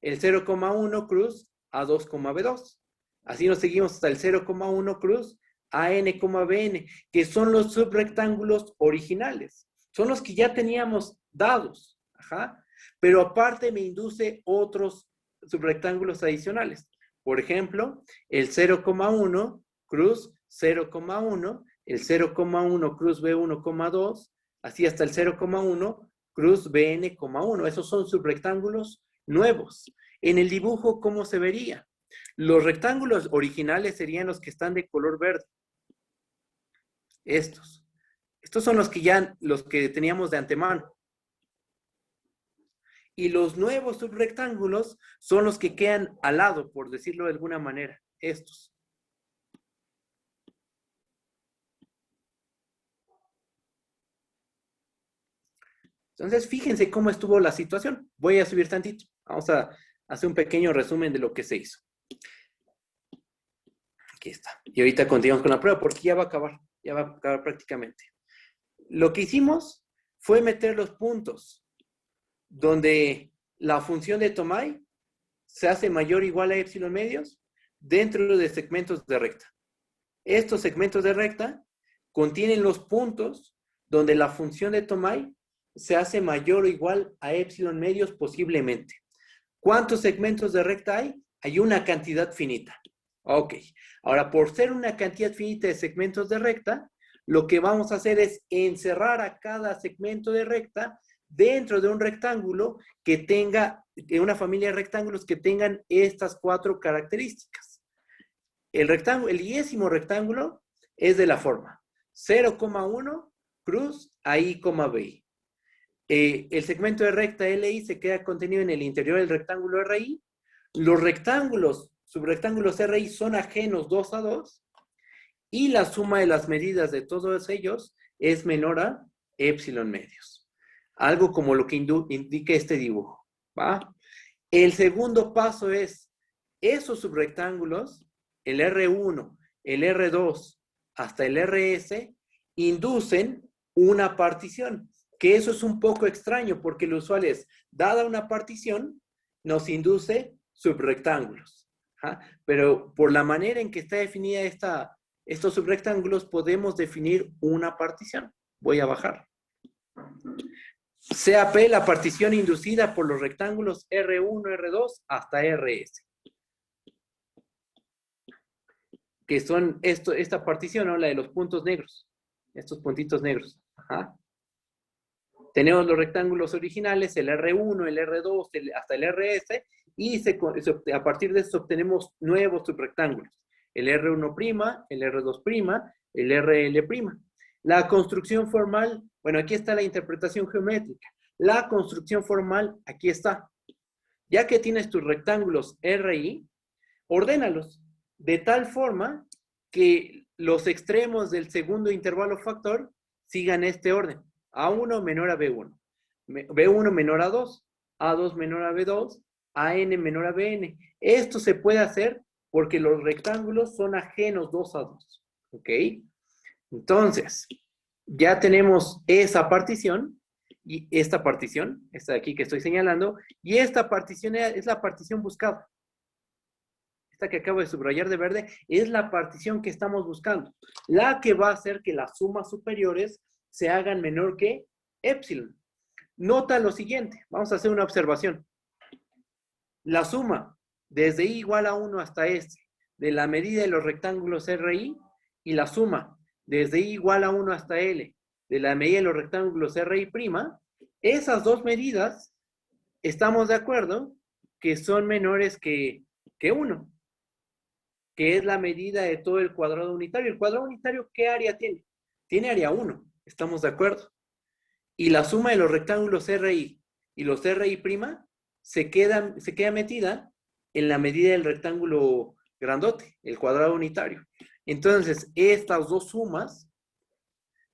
S1: el 0,1 cruz A2, B2. Así nos seguimos hasta el 0,1 cruz AN, BN, que son los subrectángulos originales. Son los que ya teníamos dados. Ajá. Pero aparte me induce otros subrectángulos adicionales. Por ejemplo, el 0,1 cruz 0,1, el 0,1 cruz B1,2, así hasta el 0,1 cruz BN,1. Esos son subrectángulos nuevos. En el dibujo, ¿cómo se vería? Los rectángulos originales serían los que están de color verde. Estos. Estos son los que teníamos de antemano. Y los nuevos subrectángulos son los que quedan al lado, por decirlo de alguna manera. Estos. Entonces, fíjense cómo estuvo la situación. Voy a subir tantito. Vamos a hacer un pequeño resumen de lo que se hizo. Aquí está. Y ahorita continuamos con la prueba porque ya va a acabar. Ya va a acabar prácticamente. Lo que hicimos fue meter los puntos donde la función de Tomai se hace mayor o igual a epsilon medios dentro de segmentos de recta. Estos segmentos de recta contienen los puntos donde la función de Tomai se hace mayor o igual a epsilon medios posiblemente. ¿Cuántos segmentos de recta hay? Hay una cantidad finita. Ok. Ahora, por ser una cantidad finita de segmentos de recta, lo que vamos a hacer es encerrar a cada segmento de recta dentro de un rectángulo que tenga, una familia de rectángulos que tengan estas 4 características. El diésimo rectángulo es de la forma 0,1 cruz AI, BI. El segmento de recta LI se queda contenido en el interior del rectángulo RI. Los subrectángulos RI son ajenos 2 a 2 y la suma de las medidas de todos ellos es menor a epsilon medios. Algo como lo que indica este dibujo, ¿va? El segundo paso es esos subrectángulos, el R1, el R2 hasta el RS, inducen una partición. Que eso es un poco extraño porque lo usual es, dada una partición, nos induce subrectángulos. ¿Ah? Pero por la manera en que está definida estos subrectángulos, podemos definir una partición. Voy a bajar. CAP, la partición inducida por los rectángulos R1, R2 hasta RS. Que son esta partición, ¿no? La de los puntos negros. Estos puntitos negros. Ajá. Tenemos los rectángulos originales, el R1, el R2, hasta el RS, y a partir de eso obtenemos nuevos subrectángulos. El R1', el R2', el RL'. La construcción formal, bueno, aquí está la interpretación geométrica. La construcción formal, aquí está. Ya que tienes tus rectángulos RI, ordénalos de tal forma que los extremos del segundo intervalo factor sigan este orden. A1 menor a B1, B1 menor a 2, A2 menor a B2, AN menor a BN. Esto se puede hacer porque los rectángulos son ajenos 2 a 2. ¿Ok? Entonces, ya tenemos esa partición, y esta de aquí que estoy señalando, y esta partición es la partición buscada. Esta que acabo de subrayar de verde es la partición que estamos buscando. La que va a hacer que las sumas superiores se hagan menor que epsilon. Nota lo siguiente, vamos a hacer una observación. La suma desde i igual a 1 hasta s de la medida de los rectángulos RI y la suma desde i igual a 1 hasta L de la medida de los rectángulos RI', esas dos medidas estamos de acuerdo que son menores que 1, que es la medida de todo el cuadrado unitario. ¿El cuadrado unitario qué área tiene? Tiene área 1, estamos de acuerdo. Y la suma de los rectángulos RI y los RI' se queda metida en la medida del rectángulo grandote, el cuadrado unitario. Entonces, estas dos sumas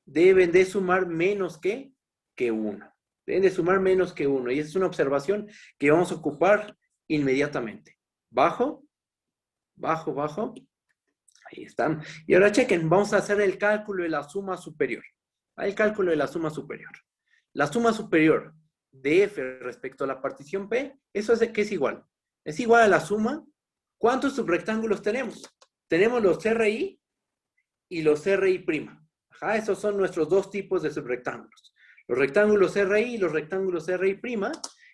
S1: deben de sumar menos que 1. Deben de sumar menos que 1. Y esa es una observación que vamos a ocupar inmediatamente. Bajo, bajo, bajo. Ahí están. Y ahora chequen, vamos a hacer el cálculo de la suma superior. El cálculo de la suma superior. La suma superior de F respecto a la partición P, ¿eso es qué es igual? Es igual a la suma. ¿Cuántos subrectángulos tenemos? Tenemos los RI y los RI'. Ajá, esos son nuestros dos tipos de subrectángulos. Los rectángulos RI y los rectángulos RI'.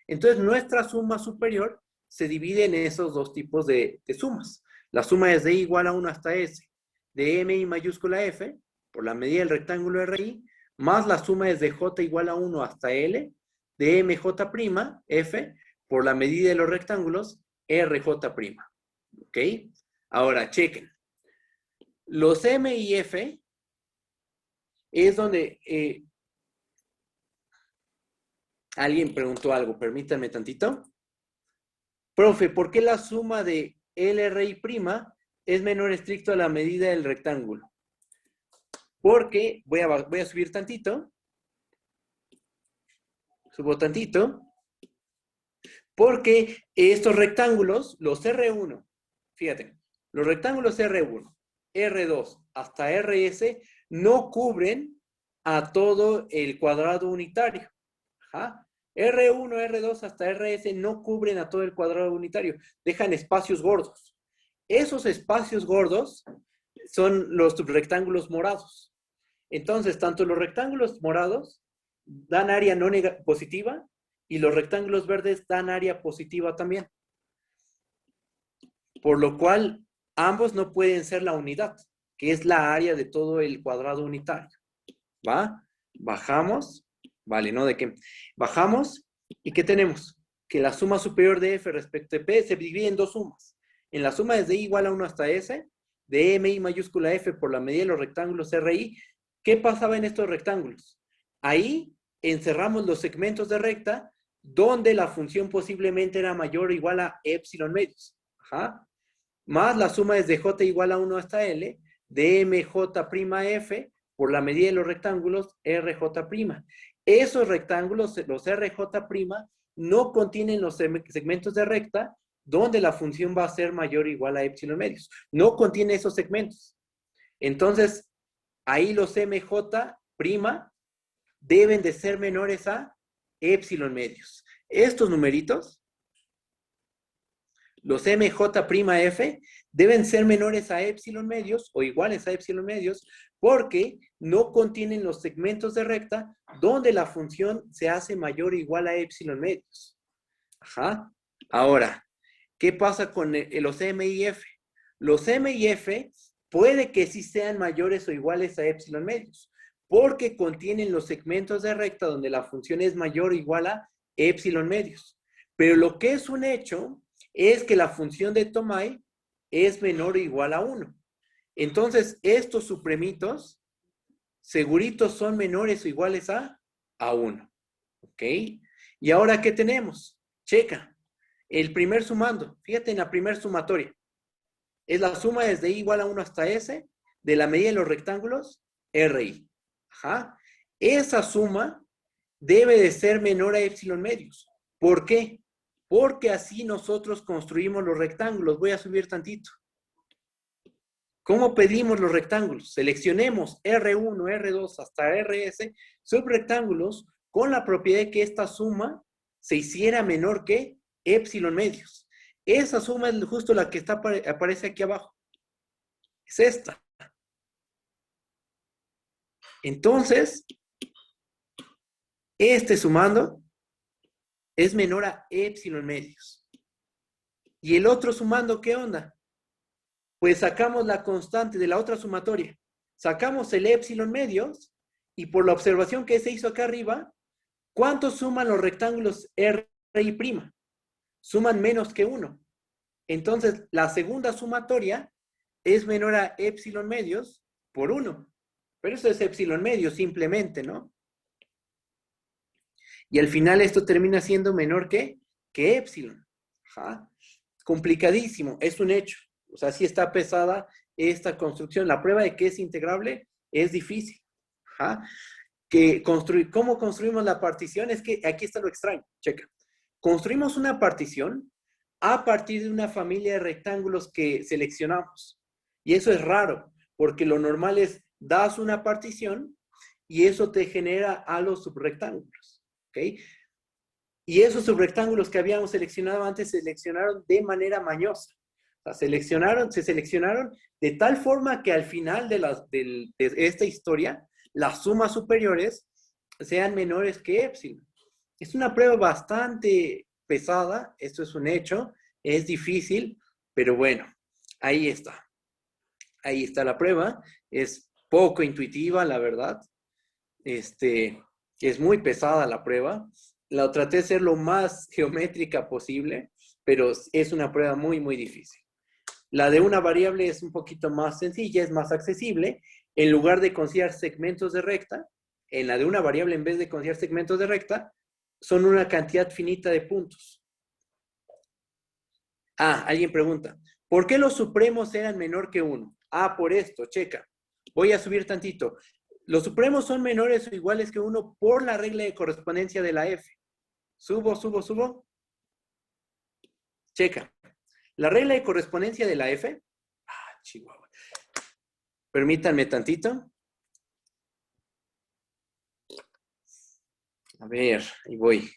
S1: Entonces, nuestra suma superior se divide en esos dos tipos de sumas. La suma es de i igual a 1 hasta s, de mi mayúscula f, por la medida del rectángulo RI, más la suma es de j igual a 1 hasta l, de mj', f, por la medida de los rectángulos rj'. ¿Ok? Ahora, chequen. Los m y f es donde... alguien preguntó algo, permítanme tantito. Profe, ¿por qué la suma de LRI' es menor estricto a la medida del rectángulo? Porque, voy a subir tantito. Subo tantito. Porque estos rectángulos, los R1, fíjate, los rectángulos R1, R2 hasta RS no cubren a todo el cuadrado unitario. Ajá. R1, R2 hasta RS no cubren a todo el cuadrado unitario. Dejan espacios gordos. Esos espacios gordos son los subrectángulos morados. Entonces, tanto los rectángulos morados dan área no positiva y los rectángulos verdes dan área positiva también. Por lo cual, ambos no pueden ser la unidad, que es la área de todo el cuadrado unitario. ¿Va? Bajamos. Vale, ¿no? ¿De qué? Bajamos. ¿Y qué tenemos? Que la suma superior de F respecto de P se divide en dos sumas. En la suma desde i igual a 1 hasta S, de mi mayúscula F por la medida de los rectángulos RI. ¿Qué pasaba en estos rectángulos? Ahí encerramos los segmentos de recta donde la función posiblemente era mayor o igual a epsilon medios. Ajá. Más la suma desde J igual a 1 hasta L, de MJ'F por la medida de los rectángulos RJ'. Esos rectángulos, los RJ', no contienen los segmentos de recta donde la función va a ser mayor o igual a epsilon medios. No contiene esos segmentos. Entonces, ahí los MJ' deben de ser menores a epsilon medios. Estos numeritos, los MJ'F, deben ser menores a epsilon medios o iguales a epsilon medios porque no contienen los segmentos de recta donde la función se hace mayor o igual a epsilon medios. Ajá. Ahora, ¿qué pasa con los M y F? Los M y F puede que sí sean mayores o iguales a epsilon medios porque contienen los segmentos de recta donde la función es mayor o igual a epsilon medios. Pero lo que es un hecho es que la función de Tomai es menor o igual a 1. Entonces, estos supremitos seguritos son menores o iguales a 1. ¿Ok? Y ahora, ¿qué tenemos? Checa. El primer sumando. Fíjate en la primer sumatoria. Es la suma desde i igual a 1 hasta s de la medida de los rectángulos RI. Ajá. Esa suma debe de ser menor a epsilon medios. ¿Por qué? Porque así nosotros construimos los rectángulos. Voy a subir tantito. ¿Cómo pedimos los rectángulos? Seleccionemos R1, R2 hasta RS, subrectángulos, con la propiedad de que esta suma se hiciera menor que épsilon medios. Esa suma es justo la que aparece aquí abajo. Es esta. Entonces, este sumando es menor a épsilon medios. Y el otro sumando, ¿qué onda? Pues sacamos la constante de la otra sumatoria. Sacamos el épsilon medios y por la observación que se hizo acá arriba, ¿cuánto suman los rectángulos R y prima? Suman menos que 1. Entonces, la segunda sumatoria es menor a épsilon medios por 1. Pero eso es épsilon medios simplemente, ¿no? Y al final esto termina siendo menor que épsilon. Ajá. Complicadísimo, es un hecho. O sea, sí está pesada esta construcción. La prueba de que es integrable es difícil. Ajá. ¿Cómo construimos la partición? Es que aquí está lo extraño. Checa. Construimos una partición a partir de una familia de rectángulos que seleccionamos. Y eso es raro, porque lo normal es das una partición y eso te genera a los subrectángulos. ¿Ok? Y esos subrectángulos que habíamos seleccionado antes se seleccionaron de manera mañosa. O sea, se seleccionaron de tal forma que al final de esta historia, las sumas superiores sean menores que épsilon. Es una prueba bastante pesada, esto es un hecho, es difícil, pero bueno, ahí está. Ahí está la prueba, es poco intuitiva, la verdad. Es muy pesada la prueba. La traté de ser lo más geométrica posible, pero es una prueba muy, muy difícil. La de una variable es un poquito más sencilla, es más accesible. En lugar de considerar segmentos de recta, en la de una variable, en vez de considerar segmentos de recta, son una cantidad finita de puntos. Ah, alguien pregunta, ¿por qué los supremos eran menor que 1? Ah, por esto, checa. Voy a subir tantito. Los supremos son menores o iguales que 1 por la regla de correspondencia de la F. Subo. Checa. La regla de correspondencia de la F. Ah, chihuahua. Permítanme tantito. A ver, ahí voy.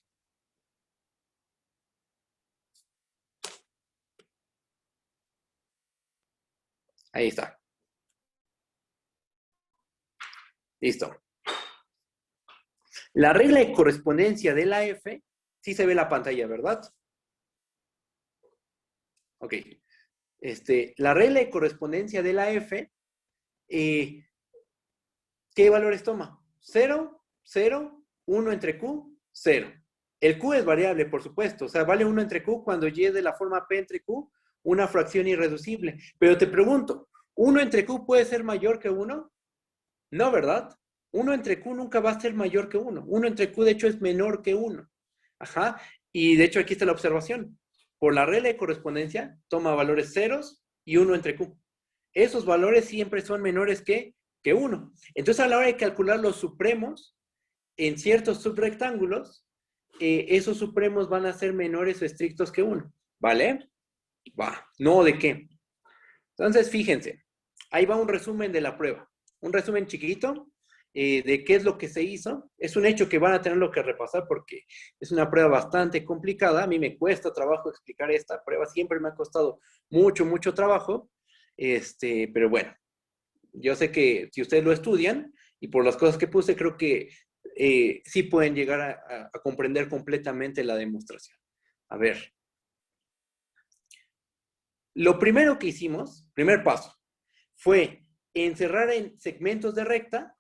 S1: Ahí está. Listo. La regla de correspondencia de la F, sí se ve la pantalla, ¿verdad? Ok. La regla de correspondencia de la F, ¿qué valores toma? 0, 0, 1 entre Q, 0. El Q es variable, por supuesto. O sea, vale 1 entre Q cuando Y es de la forma P entre Q, una fracción irreducible. Pero te pregunto, ¿1 entre Q puede ser mayor que 1? No, ¿verdad? 1 entre Q nunca va a ser mayor que 1. 1 entre Q, de hecho, es menor que 1. Ajá. Y de hecho, aquí está la observación. Por la regla de correspondencia, toma valores ceros y 1 entre Q. Esos valores siempre son menores que 1. Entonces, a la hora de calcular los supremos en ciertos subrectángulos, esos supremos van a ser menores o estrictos que 1. ¿Vale? Va. No, ¿de qué? Entonces, fíjense. Ahí va un resumen de la prueba. Un resumen chiquito de qué es lo que se hizo. Es un hecho que van a tenerlo que repasar porque es una prueba bastante complicada. A mí me cuesta trabajo explicar esta prueba. Siempre me ha costado mucho trabajo. Pero bueno, yo sé que si ustedes lo estudian y por las cosas que puse, creo que sí pueden llegar a comprender completamente la demostración. A ver. Lo primero que hicimos, primer paso, fue encerrar en segmentos de recta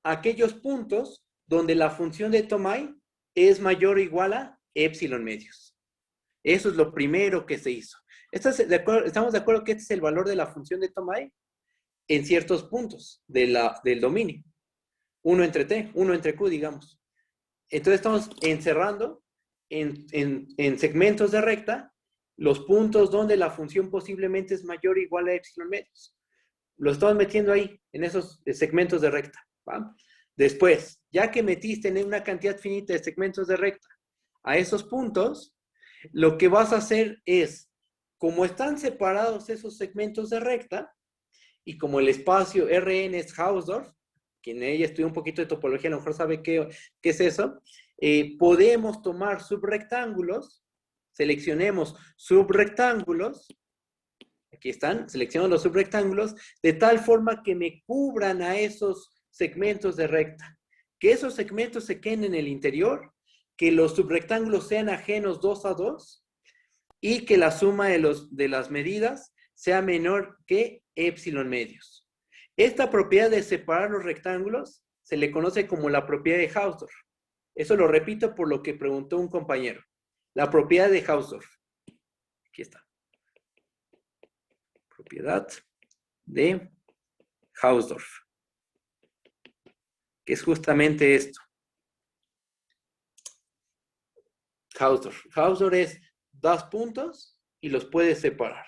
S1: aquellos puntos donde la función de Tomai es mayor o igual a épsilon medios. Eso es lo primero que se hizo. ¿Estamos de acuerdo que este es el valor de la función de Tomai? En ciertos puntos del dominio. 1 entre T, 1 entre Q, digamos. Entonces estamos encerrando en segmentos de recta los puntos donde la función posiblemente es mayor o igual a épsilon medios. Lo estamos metiendo ahí, en esos segmentos de recta. ¿Va? Después, ya que metiste en una cantidad finita de segmentos de recta a esos puntos, lo que vas a hacer es, como están separados esos segmentos de recta, y como el espacio Rn es Hausdorff, quien ella estudió un poquito de topología, a lo mejor sabe qué es eso, podemos tomar subrectángulos, seleccionemos subrectángulos, aquí están, selecciono los subrectángulos, de tal forma que me cubran a esos segmentos de recta. Que esos segmentos se queden en el interior, que los subrectángulos sean ajenos 2 a 2 y que la suma de las medidas sea menor que epsilon medios. Esta propiedad de separar los rectángulos se le conoce como la propiedad de Hausdorff. Eso lo repito por lo que preguntó un compañero. La propiedad de Hausdorff. Aquí está. Propiedad de Hausdorff. Que es justamente esto. Hausdorff. Hausdorff es, das puntos y los puedes separar.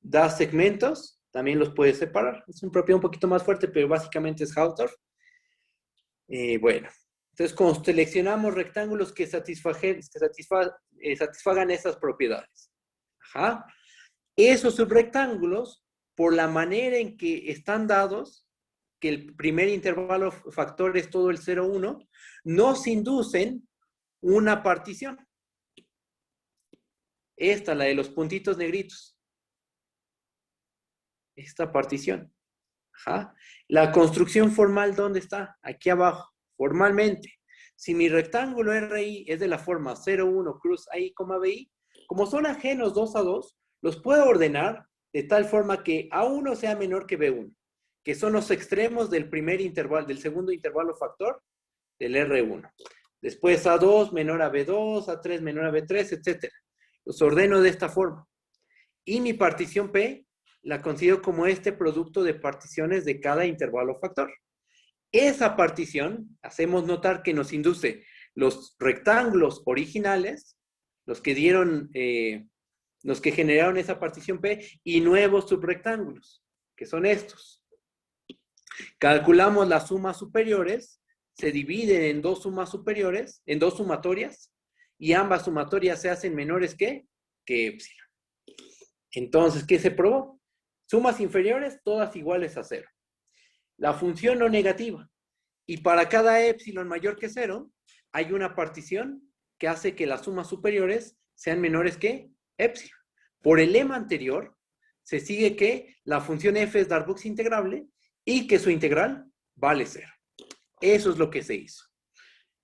S1: Das segmentos, también los puedes separar. Es una propiedad un poquito más fuerte, pero básicamente es Hausdorff. Bueno, entonces cuando seleccionamos rectángulos que satisfagan esas propiedades. Ajá. Esos subrectángulos, por la manera en que están dados, que el primer intervalo factor es todo el 0, 1, nos inducen una partición. Esta, la de los puntitos negritos. Esta partición. Ajá. La construcción formal, ¿dónde está? Aquí abajo. Formalmente. Si mi rectángulo RI es de la forma 0, 1, cruz I, BI, como son ajenos 2 a 2, los puedo ordenar de tal forma que A1 sea menor que B1, que son los extremos del primer intervalo, del segundo intervalo factor del R1. Después A2 menor a B2, A3 menor a B3, etc. Los ordeno de esta forma. Y mi partición P la considero como este producto de particiones de cada intervalo factor. Esa partición, hacemos notar que nos induce los rectángulos originales, los que generaron esa partición P, y nuevos subrectángulos, que son estos. Calculamos las sumas superiores, se dividen en dos sumas superiores, en dos sumatorias, y ambas sumatorias se hacen menores que epsilon. Entonces, ¿qué se probó? Sumas inferiores, todas iguales a 0. La función no negativa. Y para cada epsilon mayor que 0, hay una partición que hace que las sumas superiores sean menores que epsilon. Por el lema anterior, se sigue que la función f es Darboux integrable y que su integral vale 0. Eso es lo que se hizo.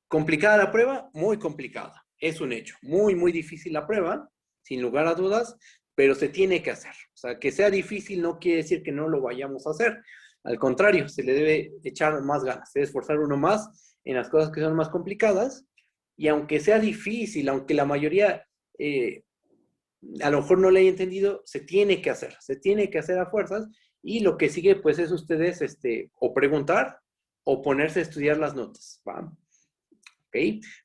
S1: ¿Complicada la prueba? Muy complicada. Es un hecho. Muy, muy difícil la prueba, sin lugar a dudas, pero se tiene que hacer. O sea, que sea difícil no quiere decir que no lo vayamos a hacer. Al contrario, se le debe echar más ganas, se debe esforzar uno más en las cosas que son más complicadas, y aunque sea difícil, aunque la mayoría a lo mejor no le haya entendido, se tiene que hacer a fuerzas, y lo que sigue pues es ustedes o preguntar o ponerse a estudiar las notas, ¿va? ¿Ok?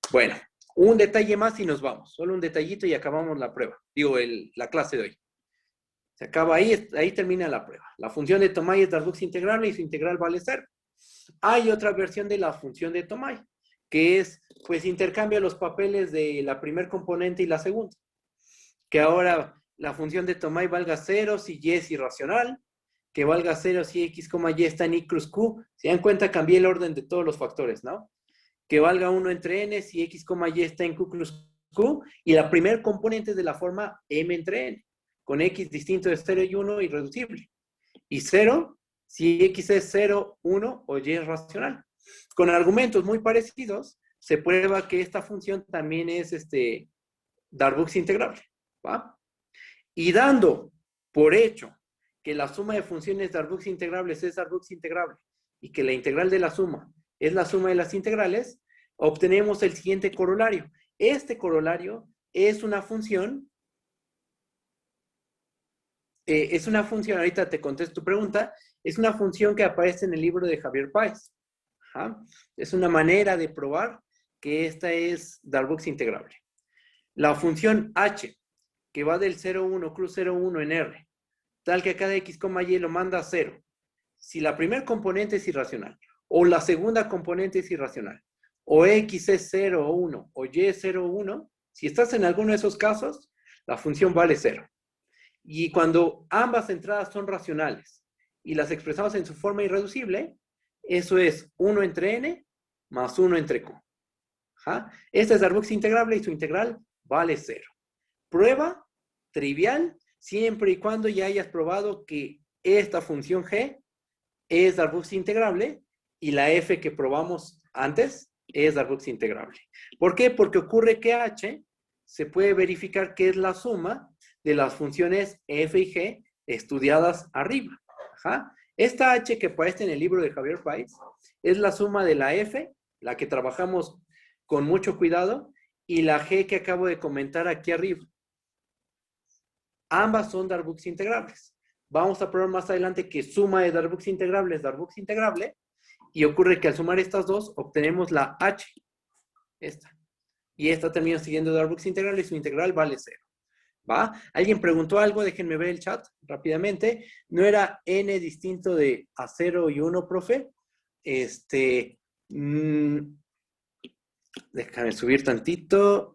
S1: Bueno, un detalle más y nos vamos, solo un detallito y acabamos la prueba, la clase de hoy. Se acaba ahí termina la prueba. La función de Tomai es Darboux integrable y su integral vale 0. Hay otra versión de la función de Tomai, que es, pues, intercambia los papeles de la primer componente y la segunda. Que ahora la función de Tomai valga 0 si y es irracional, que valga 0 si x, y está en i cruz q. Se dan cuenta, cambié el orden de todos los factores, ¿no? Que valga 1 entre n si x, y está en q cruz q, y la primer componente es de la forma m entre n, con x distinto de 0 y 1 irreducible. Y 0, si x es 0, 1 o y es racional. Con argumentos muy parecidos, se prueba que esta función también es Darboux integrable, ¿va? Y dando por hecho que la suma de funciones Darboux integrables es Darboux integrable y que la integral de la suma es la suma de las integrales, obtenemos el siguiente corolario. Este corolario es una función, ahorita te contesto tu pregunta, es una función que aparece en el libro de Javier Páez. Ajá. Es una manera de probar que esta es Darboux integrable. La función h, que va del 0,1 cruz 0,1 en R, tal que a cada x, y lo manda a 0. Si la primera componente es irracional, o la segunda componente es irracional, o x es 0 o 1, o y es 0 o 1, si estás en alguno de esos casos, la función vale 0. Y cuando ambas entradas son racionales y las expresamos en su forma irreducible, eso es 1 entre n más 1 entre q. Ajá. Esta es Darboux integrable y su integral vale 0. Prueba trivial siempre y cuando ya hayas probado que esta función g es Darboux integrable y la f que probamos antes es Darboux integrable. ¿Por qué? Porque ocurre que h se puede verificar que es la suma de las funciones f y g estudiadas arriba. Ajá. Esta h que aparece en el libro de Javier Páez es la suma de la f, la que trabajamos con mucho cuidado, y la g que acabo de comentar aquí arriba. Ambas son Darboux integrables. Vamos a probar más adelante que suma de Darboux integrable es Darboux integrable, y ocurre que al sumar estas dos obtenemos la h, esta. Y esta termina siguiendo Darboux integral y su integral vale 0. ¿Va? ¿Alguien preguntó algo? Déjenme ver el chat rápidamente. ¿No era n distinto de a 0 y 1, profe? Déjame subir tantito.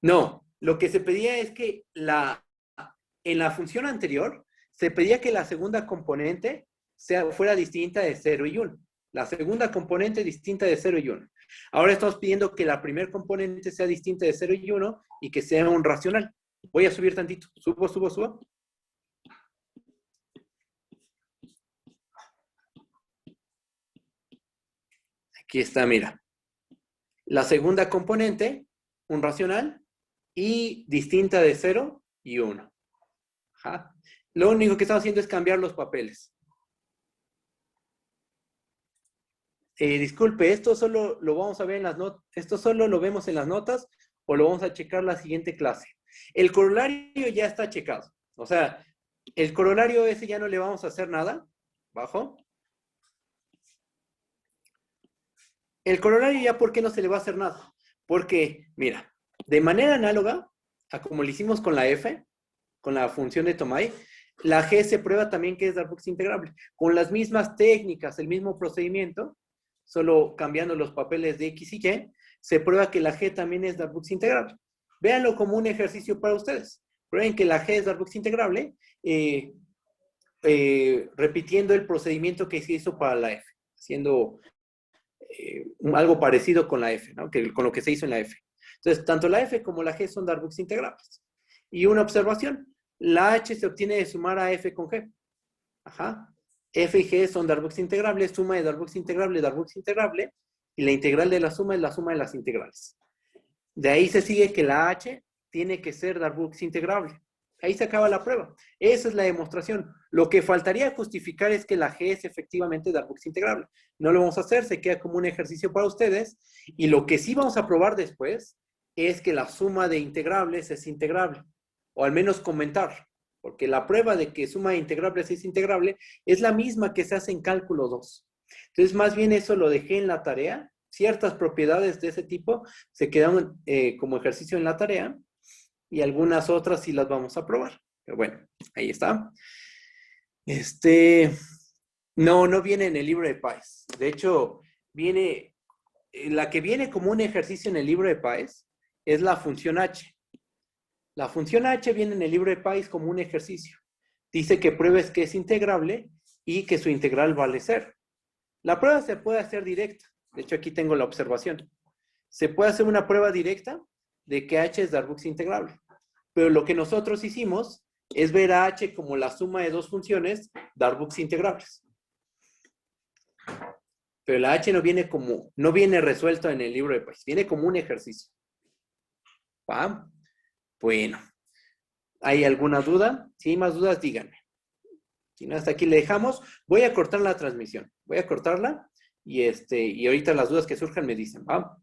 S1: No, lo que se pedía es que en la función anterior se pedía que la segunda componente fuera distinta de 0 y 1. La segunda componente distinta de 0 y 1. Ahora estamos pidiendo que la primera componente sea distinta de 0 y 1 y que sea un racional. Voy a subir tantito. Subo. Aquí está, mira. La segunda componente, un racional, y distinta de 0 y 1. Ajá. Lo único que estamos haciendo es cambiar los papeles. Disculpe, esto solo lo vamos a ver en las notas. Esto solo lo vemos en las notas o lo vamos a checar la siguiente clase. El corolario ya está checado. O sea, el corolario ese ya no le vamos a hacer nada. Bajo. El corolario ya, ¿por qué no se le va a hacer nada? Porque, mira, de manera análoga a como lo hicimos con la f, con la función de Tomai, la g se prueba también que es Darboux integrable. Con las mismas técnicas, el mismo procedimiento, solo cambiando los papeles de x y y, se prueba que la g también es Darboux integrable. Véanlo como un ejercicio para ustedes. Prueben que la g es Darboux integrable, repitiendo el procedimiento que se hizo para la f, haciendo algo parecido con la f, ¿no? Con lo que se hizo en la f. Entonces, tanto la f como la g son Darboux integrables. Y una observación, la h se obtiene de sumar a f con g. Ajá. F y g son Darboux integrables, suma de Darboux integrable, y la integral de la suma es la suma de las integrales. De ahí se sigue que la h tiene que ser Darboux integrable. Ahí se acaba la prueba. Esa es la demostración. Lo que faltaría justificar es que la g es efectivamente Darboux integrable. No lo vamos a hacer, se queda como un ejercicio para ustedes. Y lo que sí vamos a probar después es que la suma de integrables es integrable. O al menos comentar. Porque la prueba de que suma de integrables es integrable es la misma que se hace en cálculo 2. Entonces, más bien eso lo dejé en la tarea. Ciertas propiedades de ese tipo se quedan como ejercicio en la tarea y algunas otras sí las vamos a probar. Pero bueno, ahí está. No viene en el libro de Páez. De hecho, la que viene como un ejercicio en el libro de Páez es la función h. La función h viene en el libro de Páez como un ejercicio. Dice que pruebes que es integrable y que su integral vale 0. La prueba se puede hacer directa. De hecho, aquí tengo la observación. Se puede hacer una prueba directa de que h es Darboux integrable. Pero lo que nosotros hicimos es ver a h como la suma de dos funciones Darboux integrables. Pero la h no viene resuelto en el libro de Páez. Viene como un ejercicio. ¿Va? Bueno, ¿hay alguna duda? Si hay más dudas, díganme. Si no, hasta aquí le dejamos. Voy a cortar la transmisión. Voy a cortarla y ahorita las dudas que surjan me dicen, ¿va?